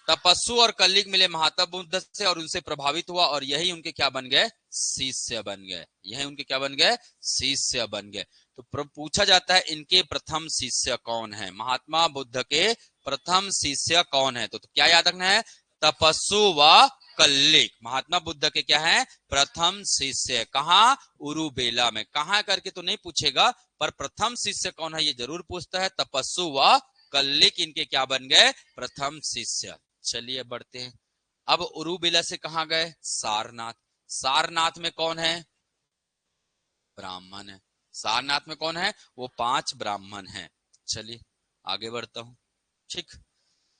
तपस्सु और कल्लिक मिले महात्मा बुद्ध से, और उनसे प्रभावित हुआ, और यही उनके क्या बन गए, शिष्य बन गए। यही उनके क्या बन गए, शिष्य बन गए। तो पूछा जाता है इनके प्रथम शिष्य कौन है, महात्मा बुद्ध के प्रथम शिष्य कौन है। तो क्या याद रखना है, तपस्सु व कल्लिक, महात्मा बुद्ध के क्या है, प्रथम शिष्य। कहा, उरुबेला में। कहा करके तो नहीं पूछेगा, पर प्रथम शिष्य कौन है ये जरूर पूछता है, तपस्सु व कल्लिक इनके क्या बन गए, प्रथम शिष्य। चलिए बढ़ते हैं। अब उरुबेला से कहां गए, सारनाथ। सारनाथ में कौन है, ब्राह्मण है। सारनाथ में कौन है, वो 5 ब्राह्मण हैं। चलिए आगे बढ़ता हूं, ठीक।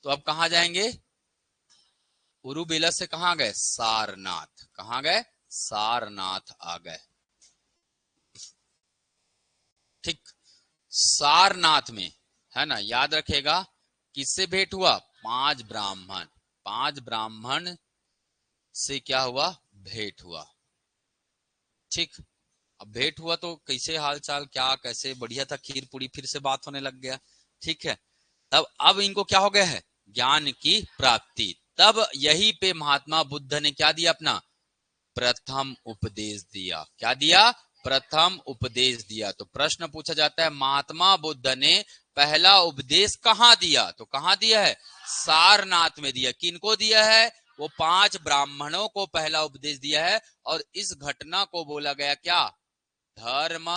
तो अब कहां जाएंगे, उरुबेला से कहां गए, सारनाथ। कहां गए, सारनाथ आ गए, ठीक। सारनाथ में, है ना, याद रखेगा किससे भेंट हुआ, 5 ब्राह्मण। 5 ब्राह्मण से क्या हुआ, भेंट हुआ, ठीक। अब भेंट हुआ तो कैसे हाल चाल, क्या कैसे, बढ़िया था, खीर पूरी, फिर से बात होने लग गया, ठीक है। तब अब इनको क्या हो गया है, ज्ञान की प्राप्ति। तब यही पे महात्मा बुद्ध ने क्या दिया, अपना प्रथम उपदेश दिया। क्या दिया, प्रथम उपदेश दिया। तो प्रश्न पूछा जाता है, महात्मा बुद्ध ने पहला उपदेश कहाँ दिया, तो कहाँ दिया है, सारनाथ में दिया। किनको दिया है, वो 5 ब्राह्मणों को पहला उपदेश दिया है। और इस घटना को बोला गया क्या, धर्म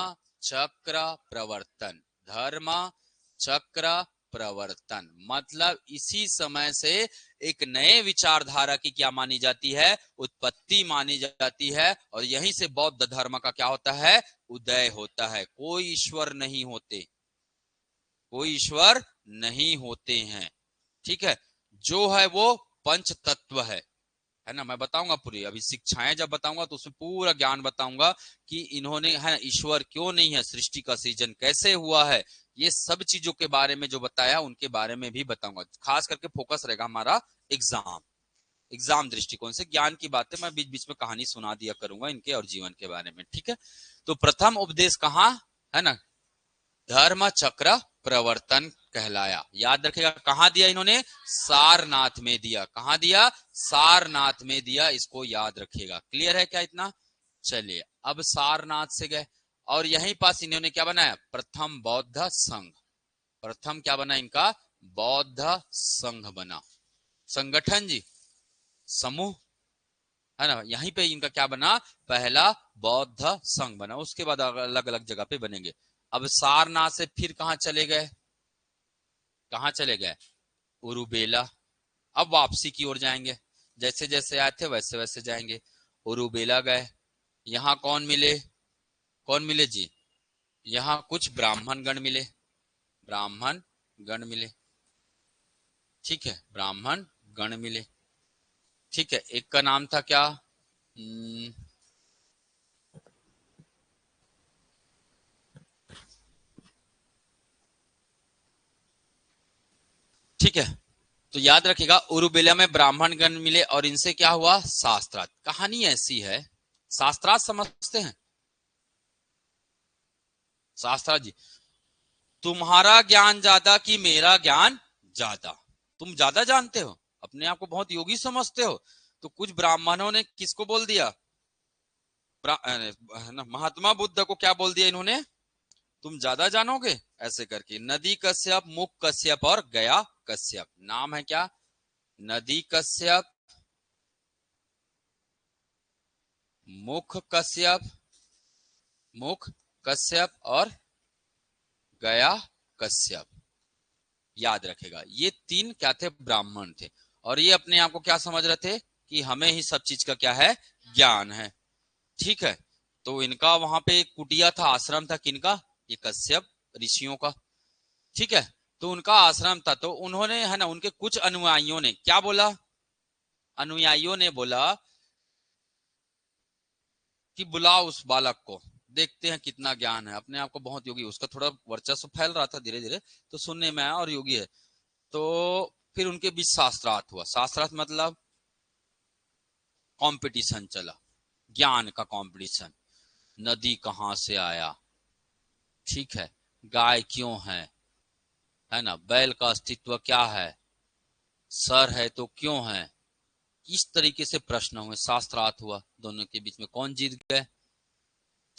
चक्र प्रवर्तन। धर्म चक्र प्रवर्तन मतलब इसी समय से एक नए विचारधारा की क्या मानी जाती है, उत्पत्ति मानी जाती है। और यहीं से बौद्ध धर्म का क्या होता है, उदय होता है। कोई ईश्वर नहीं होते, कोई ईश्वर नहीं होते हैं, ठीक है। जो है वो पंच तत्व है ना। मैं बताऊंगा पूरी, अभी शिक्षाएं जब बताऊंगा तो उसमें पूरा ज्ञान बताऊंगा कि इन्होंने, है ईश्वर क्यों नहीं है, सृष्टि का सृजन कैसे हुआ है, ये सब चीजों के बारे में जो बताया उनके बारे में भी बताऊंगा। खास करके फोकस रहेगा हमारा एग्जाम, एग्जाम दृष्टिकोण से ज्ञान की बातें मैं बीच बीच में कहानी सुना दिया करूंगा इनके और जीवन के बारे में, ठीक है। तो प्रथम उपदेश कहाँ, है ना, धर्म चक्र प्रवर्तन कहलाया। याद रखेगा, कहां दिया इन्होंने? सारनाथ में दिया। कहां दिया? सारनाथ में दिया। इसको याद रखिएगा। क्लियर है क्या इतना? चलिए, अब सारनाथ से गए और यहीं पास इन्होंने क्या बनाया? प्रथम बौद्ध संघ। प्रथम क्या बना इनका? बौद्ध संघ बना। संगठन जी, समूह, है ना। यहीं पे इनका क्या बना? पहला बौद्ध संघ बना। उसके बाद अलग अलग जगह पे बनेंगे। अब सारनाथ से फिर कहां चले गए? कहां चले गए? उरुबेला। अब वापसी की ओर जाएंगे। जैसे जैसे आए थे वैसे वैसे जाएंगे। उरुबेला गए। यहाँ कौन मिले? कौन मिले जी? यहाँ कुछ ब्राह्मण गण मिले। ब्राह्मण गण मिले। ठीक है, ब्राह्मण गण मिले। ठीक है, एक का नाम था क्या? ठीक है, तो याद रखिएगा, उरुबेला में ब्राह्मण गण मिले और इनसे क्या हुआ? शास्त्रार्थ। कहानी ऐसी है, शास्त्रार्थ समझते हैं? शास्त्रार्थ जी, तुम्हारा ज्ञान ज्यादा कि मेरा ज्ञान ज्यादा? तुम ज्यादा जानते हो, अपने आप को बहुत योगी समझते हो, तो कुछ ब्राह्मणों ने किसको बोल दिया? महात्मा बुद्ध को क्या बोल दिया इन्होंने? तुम ज्यादा जानोगे, ऐसे करके। नदी कश्यप, मुख कश्यप और गया कश्यप। नाम है क्या? नदी कश्यप, मुख कश्यप, मुख कश्यप और गया कश्यप। याद रखेगा, ये तीन क्या थे? ब्राह्मण थे। और ये अपने आप को क्या समझ रहे थे? कि हमें ही सब चीज का क्या है? ज्ञान है। ठीक है, तो इनका वहां पे एक कुटिया था, आश्रम था। किनका? ये कश्यप ऋषियों का। ठीक है, तो उनका आश्रम था। तो उन्होंने, है ना, उनके कुछ अनुयायियों ने क्या बोला? अनुयायियों ने बोला कि बुलाओ उस बालक को, देखते हैं कितना ज्ञान है। अपने आप को बहुत योगी, उसका थोड़ा वर्चस्व फैल रहा था धीरे धीरे, तो सुनने में आया और योगी है। तो फिर उनके बीच शास्त्रार्थ हुआ। शास्त्रार्थ मतलब कंपटीशन चला, ज्ञान का कंपटीशन। नदी कहां से आया? ठीक है, गाय क्यों है ना, बैल का अस्तित्व क्या है, सर है तो क्यों है? इस तरीके से प्रश्न हुए, शास्त्रार्थ हुआ दोनों के बीच में। कौन जीत गए?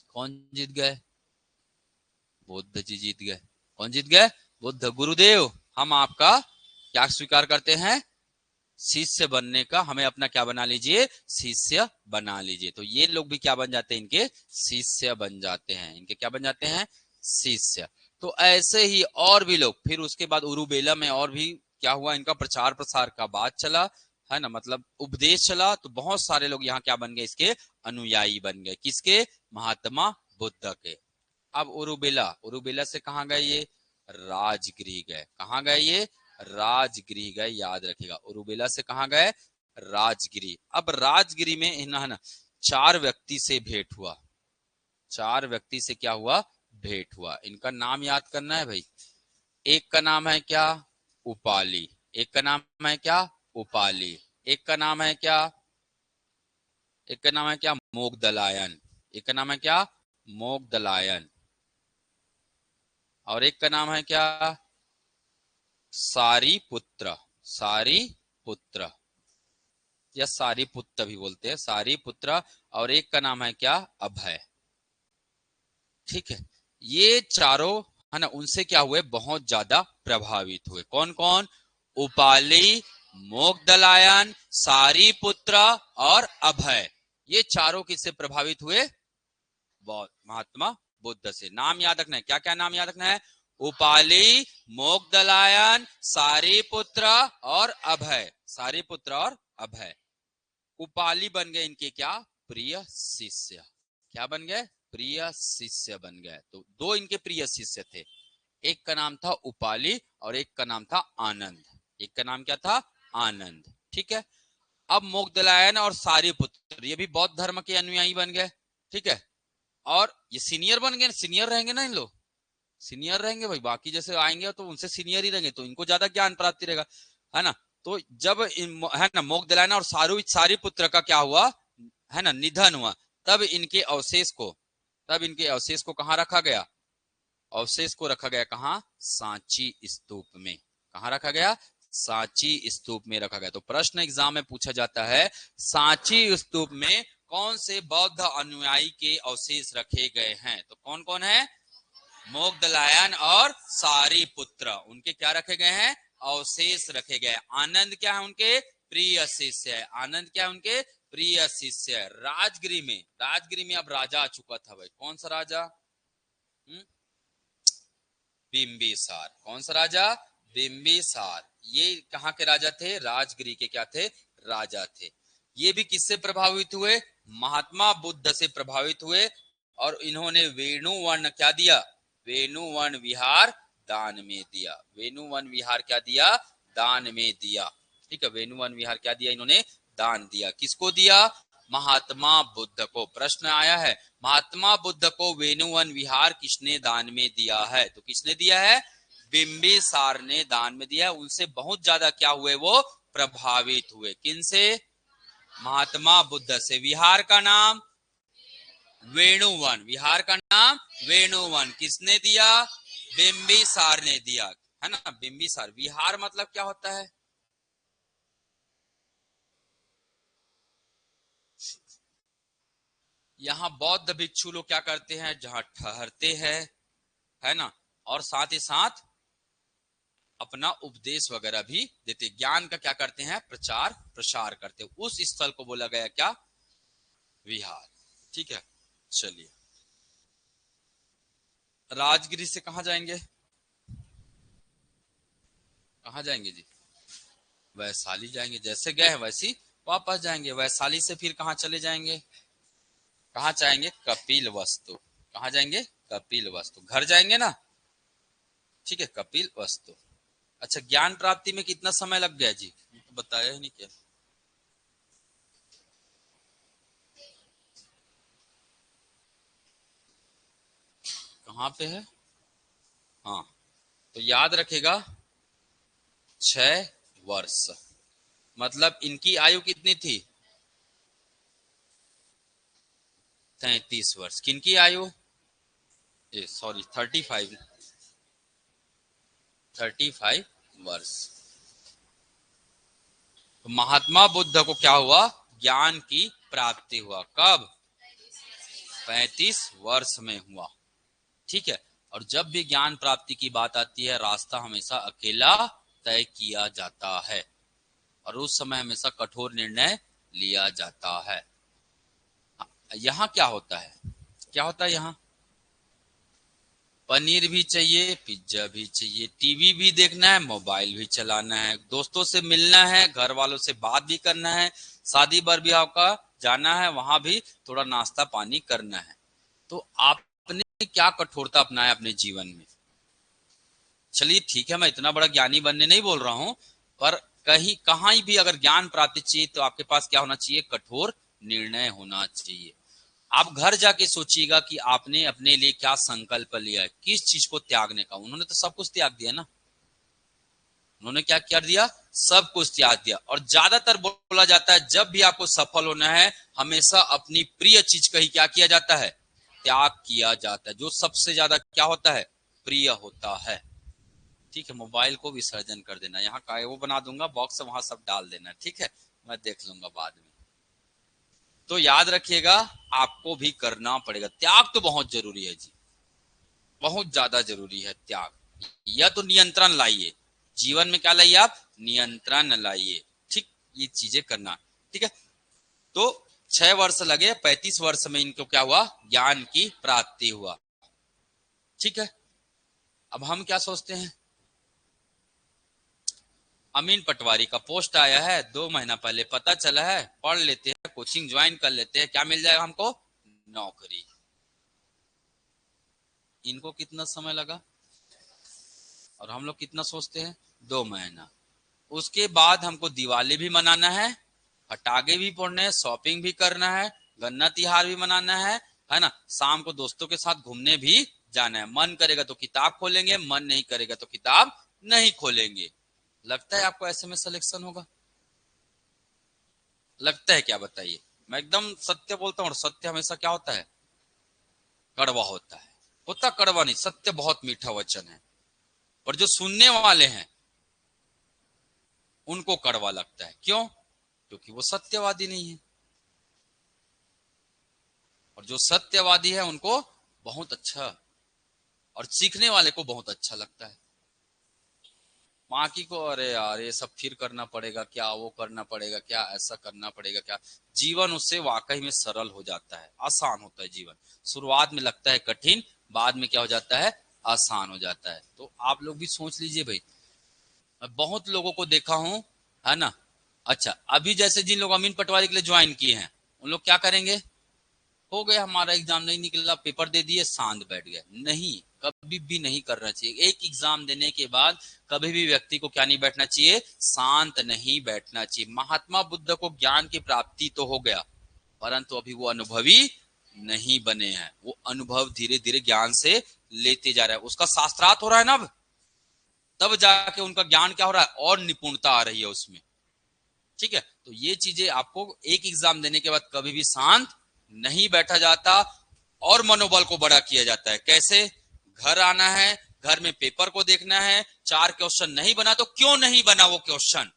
कौन जीत गए? बुद्ध जी जीत गए। कौन जीत गए? बुद्ध। गुरुदेव, हम आपका क्या स्वीकार करते हैं? शिष्य बनने का। हमें अपना क्या बना लीजिए? शिष्य बना लीजिए। तो ये लोग भी क्या बन जाते हैं? इनके शिष्य बन जाते हैं। इनके क्या बन जाते हैं? शिष्य। तो ऐसे ही और भी लोग, फिर उसके बाद उरुबेला में और भी क्या हुआ? इनका प्रचार प्रसार का बात चला, है ना, मतलब उपदेश चला। तो बहुत सारे लोग यहाँ क्या बन गए? इसके अनुयायी बन गए। किसके? महात्मा बुद्ध के। अब उरुबेला, उरुबेला से कहाँ गए ये? राजगृह गए। कहाँ गए ये? राजगृह गए। याद रखिएगा, उरुबेला से कहाँ गए? राजगृह। अब राजगृह में है ना, चार व्यक्ति से भेंट हुआ। चार व्यक्ति से क्या हुआ? भेंट हुआ। इनका नाम याद करना है भाई। एक का नाम है क्या? उपाली। एक का नाम है क्या? उपाली। एक का नाम है क्या? एक का नाम है क्या? मोगदलायन। एक का नाम है क्या? मोगदलायन। और एक का नाम है क्या? सारीपुत्र। सारीपुत्र या सारीपुत्र भी बोलते हैं, सारीपुत्र। और एक का नाम है क्या? अभय। ठीक है, ये चारों, है ना, उनसे क्या हुए? बहुत ज्यादा प्रभावित हुए। कौन कौन? उपाली, मोगदलायन, सारीपुत्र और अभय। ये चारों किससे प्रभावित हुए? बहुत, महात्मा बुद्ध से। नाम याद रखना है। क्या क्या नाम याद रखना है? उपाली, मोगदलायन, सारीपुत्र और अभय। सारीपुत्र और अभय। उपाली बन गए इनके क्या? प्रिय शिष्य। क्या बन गए? प्रिय शिष्य बन गए। तो दो इनके प्रिय शिष्य थे। एक का नाम था उपाली और एक का नाम था आनंद। एक का नाम क्या था? आनंद। ठीक है, अब मोगदलायन और सारीपुत्र ये भी बौद्ध धर्म के अनुयायी बन गए। ठीक है, और ये सीनियर बन गए। सीनियर रहेंगे ना इन लोग, सीनियर रहेंगे भाई। बाकी जैसे आएंगे तो उनसे सीनियर ही रहेंगे, तो इनको ज्यादा ज्ञान प्राप्ति रहेगा, है ना। तो जब है ना, मोगदलायन और सारीपुत्र का क्या हुआ, है ना, निधन हुआ, तब इनके अवशेष को कहाँ रखा गया? अवशेष को रखा गया कहाँ? सांची स्तूप में। कहाँ रखा गया? सांची स्तूप में रखा गया। तो प्रश्न एग्जाम में पूछा जाता है, सांची स्तूप में कौन से बौद्ध अनुयायी के अवशेष रखे गए हैं? तो कौन कौन है? मोगदलायन और सारिपुत्र, उनके क्या रखे गए हैं? अवशेष रखे गए। आनंद क्या है? उनके प्रिय शिष्य है। आनंद क्या है? उनके प्रिय शिष्य है। राजगिरी में अब राजा आ चुका था भाई। कौन सा राजा? बिंबिसार। कौन सा राजा? बिंबिसार। ये कहाँ के राजा थे? राजगिरी के क्या थे? राजा थे। ये भी किससे प्रभावित हुए? महात्मा बुद्ध से प्रभावित हुए। और इन्होंने वेणुवन क्या दिया? वेणुवन विहार दान में दिया। वेणुवन विहार क्या दिया? दान में दिया। ठीक है, वेणुवन विहार क्या दिया? इन्होंने दान दिया। किसको दिया? महात्मा बुद्ध को। प्रश्न आया है, महात्मा बुद्ध को वेणुवन विहार किसने दान में दिया है? तो किसने दिया है? बिंबिसार ने दान में दिया। उनसे बहुत ज्यादा क्या हुए? वो प्रभावित हुए। किनसे? महात्मा बुद्ध से। विहार का नाम वेणुवन। विहार का नाम वेणुवन। किसने दिया? बिंबिसार ने दिया, है ना। बिंबिसार। विहार मतलब क्या होता है? यहाँ बौद्ध भिक्षु लोग क्या करते हैं? जहां ठहरते हैं, है ना, और साथ ही साथ अपना उपदेश वगैरह भी देते, ज्ञान का क्या करते हैं? प्रचार प्रसार करते। उस स्थल को बोला गया क्या? विहार। ठीक है, चलिए राजगिरी से कहां जाएंगे? कहां जाएंगे जी? वैशाली जाएंगे। जैसे गए हैं वैसी वापस जाएंगे। वैशाली से फिर कहां चले जाएंगे? कहां जाएंगे? कपिल वस्तु। कहां जाएंगे? कपिल वस्तु। घर जाएंगे ना। ठीक है, कपिल वस्तु। अच्छा, ज्ञान प्राप्ति में कितना समय लग गया जी? तो बताया ही नहीं क्या। कहाँ पे है? हाँ, तो याद रखेगा 6 वर्ष। मतलब इनकी आयु कितनी थी? 33 वर्ष। किनकी आयु? सॉरी 35। 35 वर्ष। तो महात्मा बुद्ध को क्या हुआ? ज्ञान की प्राप्ति हुआ। कब? 35 वर्ष में हुआ। ठीक है, और जब भी ज्ञान प्राप्ति की बात आती है, रास्ता हमेशा अकेला तय किया जाता है और उस समय हमेशा कठोर निर्णय लिया जाता है। यहाँ क्या होता है? क्या होता है यहाँ? पनीर भी चाहिए, पिज्जा भी चाहिए, टीवी भी देखना है, मोबाइल भी चलाना है, दोस्तों से मिलना है, घर वालों से बात भी करना है, शादी ब्याह का जाना है, वहां भी थोड़ा नाश्ता पानी करना है। तो आपने क्या कठोरता अपनाया अपने जीवन में? चलिए ठीक है, मैं इतना बड़ा ज्ञानी बनने नहीं बोल रहा हूं, पर कहीं कहीं भी अगर ज्ञान प्राप्ति चाहिए तो आपके पास क्या होना चाहिए? कठोर निर्णय होना चाहिए। आप घर जाके सोचिएगा कि आपने अपने लिए क्या संकल्प लिया है, किस चीज को त्यागने का। उन्होंने तो सब कुछ त्याग दिया ना। उन्होंने क्या कर दिया? सब कुछ त्याग दिया। और ज्यादातर बोला जाता है जब भी आपको सफल होना है, हमेशा अपनी प्रिय चीज का ही क्या किया जाता है? त्याग किया जाता है। जो सबसे ज्यादा क्या होता है? प्रिय होता है। ठीक है, मोबाइल को विसर्जन कर देना। यहाँ का वो बना दूंगा बॉक्स, वहां सब डाल देना। ठीक है, मैं देख लूंगा बाद में। तो याद रखिएगा, आपको भी करना पड़ेगा त्याग। तो बहुत जरूरी है जी, बहुत ज्यादा जरूरी है त्याग। या तो नियंत्रण लाइए जीवन में। क्या लाइए आप? नियंत्रण लाइए। ठीक, ये चीजें करना। ठीक है, तो 6 वर्ष लगे, 35 वर्ष में इनको क्या हुआ? ज्ञान की प्राप्ति हुआ। ठीक है, अब हम क्या सोचते हैं? अमीन पटवारी का पोस्ट आया है 2 महीना पहले, पता चला है, पढ़ लेते हैं, कोचिंग ज्वाइन कर लेते हैं, क्या मिल जाएगा हमको? नौकरी। इनको कितना समय लगा और हम लोग कितना सोचते हैं? 2 महीना। उसके बाद हमको दिवाली भी मनाना है, पटाखे भी फोड़ने हैं, शॉपिंग भी करना है, गन्ना तिहार भी मनाना है ना। शाम को दोस्तों के साथ घूमने भी जाना है। मन करेगा तो किताब खोलेंगे, मन नहीं करेगा तो किताब नहीं खोलेंगे। लगता है आपको ऐसे में सिलेक्शन होगा? लगता है क्या? बताइए। मैं एकदम सत्य बोलता हूँ, और सत्य हमेशा क्या होता है? कड़वा होता है। होता कड़वा नहीं, सत्य बहुत मीठा वचन है, पर जो सुनने वाले हैं उनको कड़वा लगता है। क्यों? क्योंकि वो सत्यवादी नहीं है, और जो सत्यवादी है उनको बहुत अच्छा, और सीखने वाले को बहुत अच्छा लगता है। बाकी को अरे यार ये सब फिर करना पड़ेगा क्या, वो करना पड़ेगा क्या, ऐसा करना पड़ेगा क्या। जीवन उससे वाकई में सरल हो जाता है, आसान होता है जीवन। शुरुआत में लगता है कठिन, बाद में क्या हो जाता है, आसान हो जाता है। तो आप लोग भी सोच लीजिए भाई, मैं बहुत लोगों को देखा हूं, है ना। अच्छा, अभी जैसे जिन लोग अमीन पटवारी के लिए ज्वाइन किए हैं, उन लोग क्या करेंगे, हो गया हमारा एग्जाम नहीं निकला, पेपर दे दिए, शांत बैठ गए। नहीं, कभी भी नहीं करना चाहिए। एक एग्जाम देने के बाद कभी भी व्यक्ति को क्या नहीं बैठना चाहिए, शांत नहीं बैठना चाहिए। महात्मा बुद्ध को ज्ञान की प्राप्ति तो हो गया, परंतु अभी वो अनुभवी नहीं बने हैं। वो अनुभव धीरे धीरे ज्ञान से लेते जा रहे हैं, उसका शास्त्रार्थ हो रहा है ना अब, तब जाके उनका ज्ञान क्या हो रहा है, और निपुणता आ रही है उसमें। ठीक है, तो ये चीजें आपको एक एग्जाम देने के बाद कभी भी शांत नहीं बैठा जाता, और मनोबल को बड़ा किया जाता है। कैसे? घर आना है, घर में पेपर को देखना है, 4 क्वेश्चन नहीं बना तो क्यों नहीं बना वो क्वेश्चन,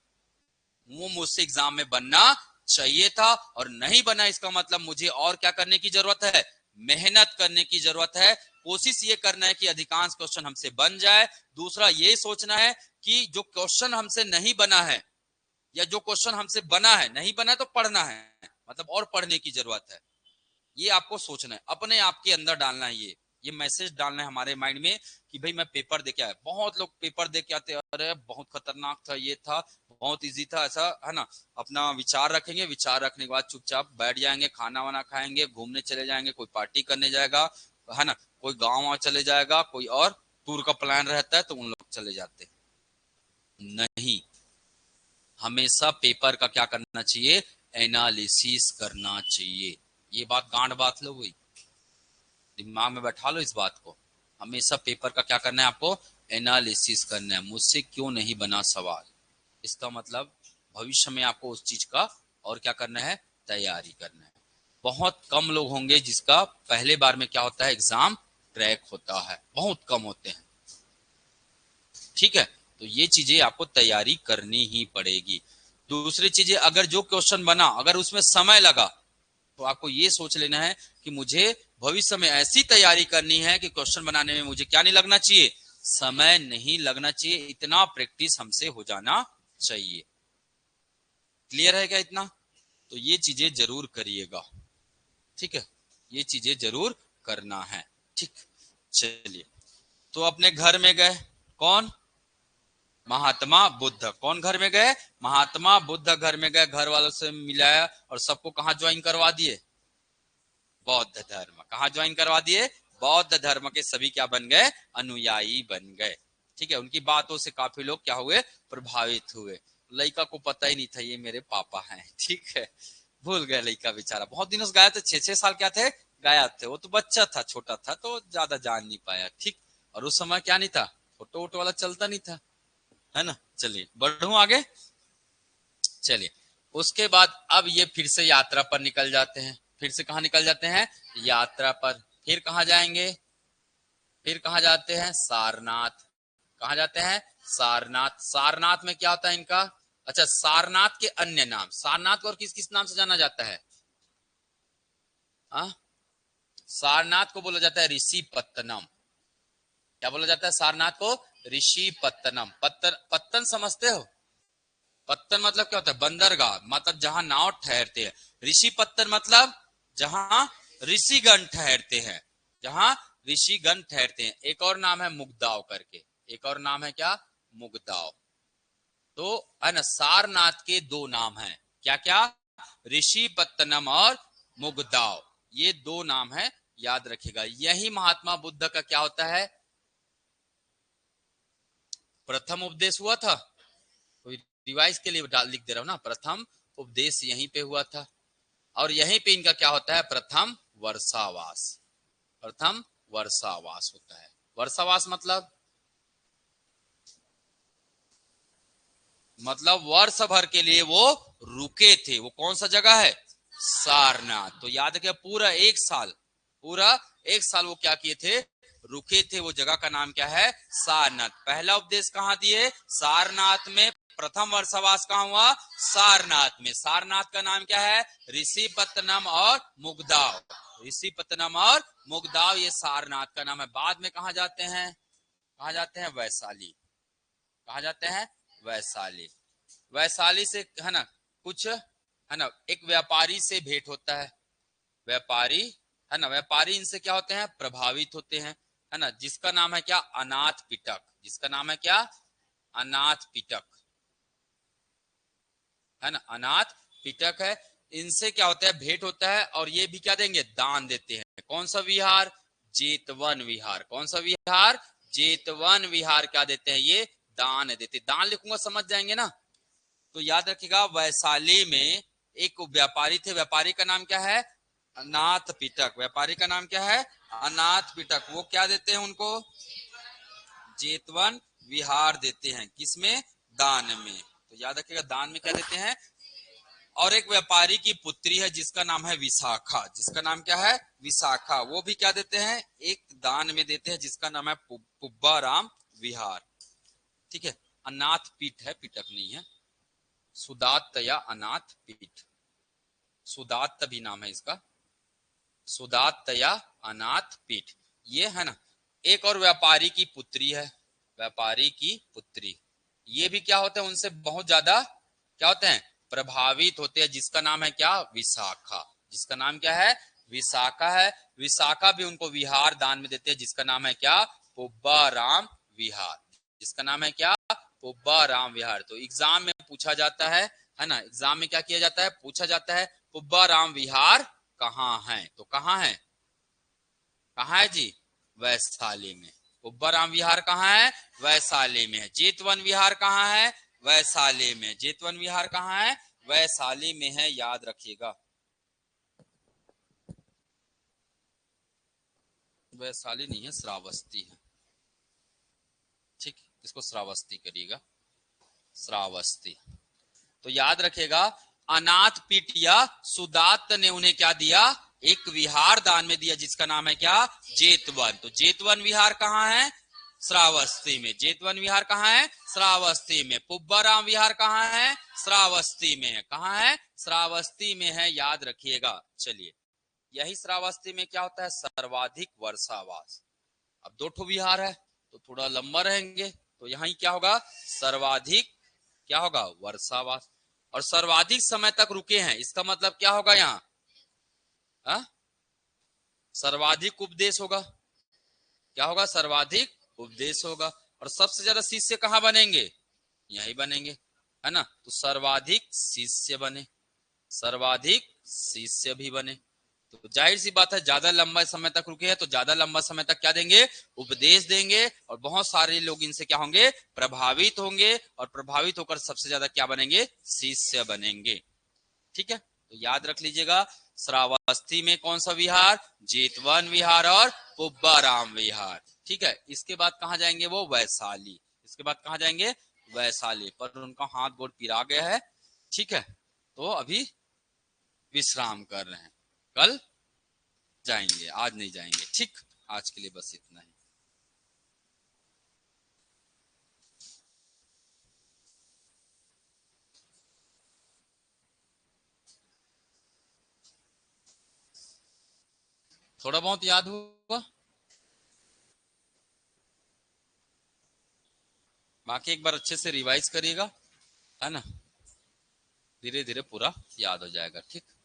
वो मुझसे एग्जाम में बनना चाहिए था और नहीं बना, इसका मतलब मुझे और क्या करने की जरूरत है, मेहनत करने की जरूरत है। कोशिश ये करना है कि अधिकांश क्वेश्चन हमसे बन जाए। दूसरा ये सोचना है कि जो क्वेश्चन हमसे नहीं बना है, या जो क्वेश्चन हमसे बना है, नहीं बना है तो पढ़ना है, मतलब और पढ़ने की जरूरत है। ये आपको सोचना है, अपने आप के अंदर डालना है, ये मैसेज डालना है हमारे माइंड में कि भाई मैं पेपर दे के आया। बहुत लोग पेपर दे के आते हैं, अरे बहुत खतरनाक था, ये था, बहुत इजी था, ऐसा है ना। अपना विचार रखेंगे, विचार रखने के बाद चुपचाप बैठ जाएंगे, खाना वाना खाएंगे, घूमने चले जाएंगे, कोई पार्टी करने जाएगा, है ना, कोई गाँव वहां चले जाएगा, कोई और टूर का प्लान रहता है तो उन लोग चले जाते। नहीं, हमेशा पेपर का क्या करना चाहिए, एनालिसिस करना चाहिए। ये बात गांड बात लो भाई, दिमाग में बैठा लो इस बात को। हमेशा पेपर का क्या करना है आपको, एनालिसिस करना है। मुझसे क्यों नहीं बना सवाल, इसका मतलब भविष्य में आपको उस चीज का और क्या करना है, तैयारी करना है। बहुत कम लोग होंगे जिसका पहले बार में क्या होता है, एग्जाम क्रैक होता है, बहुत कम होते हैं। ठीक है, तो ये चीजें आपको तैयारी करनी ही पड़ेगी। दूसरी चीजें, अगर जो क्वेश्चन बना अगर उसमें समय लगा, तो आपको ये सोच लेना है कि मुझे भविष्य में ऐसी तैयारी करनी है कि क्वेश्चन बनाने में मुझे क्या नहीं लगना चाहिए, समय नहीं लगना चाहिए। इतना प्रैक्टिस हमसे हो जाना चाहिए। क्लियर है क्या इतना? तो ये चीजें जरूर करिएगा। ठीक है, ये चीजें जरूर करना है। ठीक, चलिए, तो अपने घर में गए, कौन, महात्मा बुद्ध। कौन घर में गए, महात्मा बुद्ध घर में गए, घर वालों से मिलाया और सबको कहा ज्वाइन करवा दिए, बौद्ध धर्म। कहा ज्वाइन करवा दिए, बौद्ध धर्म के सभी क्या बन गए, अनुयायी बन गए। ठीक है, उनकी बातों से काफी लोग क्या हुए, प्रभावित हुए। लड़का को पता ही नहीं था ये मेरे पापा हैं। ठीक है, भूल गए लड़का बेचारा, बहुत दिनों से गाया थे, 6-6 साल क्या थे, गाया थे। वो तो बच्चा था, छोटा था, तो ज्यादा जान नहीं पाया। ठीक, और उस समय क्या नहीं था, फोटो वोटो वाला चलता नहीं था, है ना। चलिए बढ़ू आगे। चलिए, उसके बाद अब ये फिर से यात्रा पर निकल जाते हैं। फिर से कहा निकल जाते हैं, यात्रा पर। फिर कहा जाएंगे, फिर कहा जाते हैं, सारनाथ। कहा जाते हैं, सारनाथ। सारनाथ में क्या होता है इनका, अच्छा, सारनाथ के अन्य नाम, सारनाथ को और किस किस नाम से जाना जाता है, आ? सारनाथ को बोला जाता है ऋषि पत्तनम। क्या बोला जाता है सारनाथ को, ऋषि पत्तनम। पत्तन समझते हो, पत्तन मतलब क्या होता है, बंदरगाह, मतलब जहां नाव ठहरते हैं। ऋषि पत्तन मतलब जहां ऋषिगण ठहरते हैं, जहां ऋषिगण ठहरते हैं। एक और नाम है मुगदाव करके, एक और नाम है क्या, मुगदाव। तो है ना, सारनाथ के दो नाम हैं, क्या क्या, ऋषि पत्तनम और मुगदाव, ये दो नाम है, याद रखिएगा। यही महात्मा बुद्ध का क्या होता है, प्रथम उपदेश हुआ था। रिवाइज के लिए लिख दे रहा हूं ना, प्रथम उपदेश यहीं पे हुआ था, और यहीं पे इनका क्या होता है, प्रथम वर्षावास। प्रथम वर्षावास होता है। वर्षावास मतलब वर्ष भर के लिए वो रुके थे। वो कौन सा जगह है, सारनाथ। तो याद रखिए, पूरा एक साल, पूरा एक साल वो क्या किए थे, रुके थे वो जगह का नाम क्या है? सारनाथ। पहला उपदेश कहाँ दिए? सारनाथ में। प्रथम वर्षावास कहाँ हुआ? सारनाथ में। सारनाथ का नाम क्या है? ऋषिपत्तनम और मुगदाव। ऋषिपत्तनम और मुगदाव ये सारनाथ का नाम है। बाद में कहाँ जाते हैं? कहाँ जाते हैं? वैशाली। कहाँ जाते हैं? वैशाली। वैशाली से है ना कुछ है ना एक व्यापारी से भेंट होता है। व्यापारी है ना, व्यापारी इनसे क्या होते हैं? प्रभावित होते हैं, है ना, जिसका नाम है क्या? अनाथ पिटक। जिसका नाम है क्या? अनाथ पिटक, है ना, अनाथ पिटक है। इनसे क्या होता है? भेंट होता है और ये भी क्या देंगे? दान देते हैं। कौन सा विहार? जेतवन विहार। कौन सा विहार? जेतवन विहार। क्या देते हैं? ये दान देते। दान लिखूंगा समझ जाएंगे ना। तो याद रखिएगा वैशाली में एक व्यापारी थे। व्यापारी का नाम क्या है? अनाथ पिटक। व्यापारी का नाम क्या है? अनाथ पिटक। वो क्या देते हैं उनको? जेतवन विहार देते हैं। किसमें? दान में। तो याद रखिएगा दान में क्या देते हैं? और एक व्यापारी की पुत्री है जिसका नाम है विशाखा। जिसका नाम क्या है? विशाखा। वो भी क्या देते हैं? एक दान में देते हैं जिसका नाम है पुब्बाराम विहार। ठीक है। अनाथ पीठ है, पिटक नहीं है। सुदात या अनाथ पीठ। सुदात भी नाम है इसका। सुदात या अनाथ पीठ ये है ना। एक और व्यापारी की पुत्री है। व्यापारी की पुत्री। ये भी क्या होते हैं? उनसे बहुत ज्यादा क्या होते हैं? प्रभावित होते हैं। जिसका नाम है क्या? विशाखा। जिसका नाम क्या है? विशाखा है। विशाखा भी उनको विहार दान में देते हैं जिसका नाम है क्या? पुब्बाराम विहार। जिसका नाम है क्या? पुब्बाराम विहार। तो एग्जाम में पूछा जाता है ना, एग्जाम में क्या किया जाता है? पूछा जाता है पुब्बाराम विहार कहाँ है? तो कहाँ है? कहाँ है जी? वैशाली में। पुब्बाराम विहार कहाँ है? वैशाली में है। जेतवन विहार कहाँ है? वैशाली में। जेतवन विहार कहाँ है? वैशाली में है। याद रखिएगा। वैशाली नहीं है, श्रावस्ती है। ठीक, इसको श्रावस्ती करिएगा। श्रावस्ती। तो याद रखेगा अनाथ पीठ या सुदात ने उन्हें क्या दिया? एक विहार दान में दिया जिसका नाम है क्या? जेतवन। तो जेतवन विहार कहाँ है? श्रावस्ती में। जेतवन विहार कहाँ है? श्रावस्ती में। पुब्बाराम विहार कहाँ है? श्रावस्ती में है। कहाँ है? श्रावस्ती में है। याद रखिएगा। चलिए, यही श्रावस्ती में क्या होता है? सर्वाधिक वर्षावास। अब दो ठो विहार है तो थोड़ा लंबा रहेंगे, तो यहाँ क्या होगा? सर्वाधिक क्या होगा? वर्षावास। और सर्वाधिक समय तक रुके हैं, इसका मतलब क्या होगा यहाँ? सर्वाधिक उपदेश होगा। क्या होगा? सर्वाधिक उपदेश होगा। और सबसे ज्यादा शिष्य कहाँ बनेंगे? यही बनेंगे, है ना। तो सर्वाधिक शिष्य बने, सर्वाधिक शिष्य भी बने। तो जाहिर सी बात है ज्यादा लंबा समय तक रुके हैं तो ज्यादा लंबा समय तक क्या देंगे? उपदेश देंगे। और बहुत सारे लोग इनसे क्या होंगे? प्रभावित होंगे। और प्रभावित होकर सबसे ज्यादा क्या बनेंगे? शिष्य बनेंगे। ठीक है। तो याद रख लीजिएगा श्रावस्ती में कौन सा विहार? जेतवन विहार और पुब्बाराम विहार। ठीक है। इसके बाद कहाँ जाएंगे वो? वैशाली। इसके बाद कहाँ जाएंगे? वैशाली। पर उनका हाथ गोड़ पिरा गया है। ठीक है। तो अभी विश्राम कर रहे हैं, कल जाएंगे, आज नहीं जाएंगे। ठीक, आज के लिए बस इतना ही। थोड़ा बहुत याद होगा, बाकी एक बार अच्छे से रिवाइज करिएगा, है ना। धीरे धीरे पूरा याद हो जाएगा। ठीक।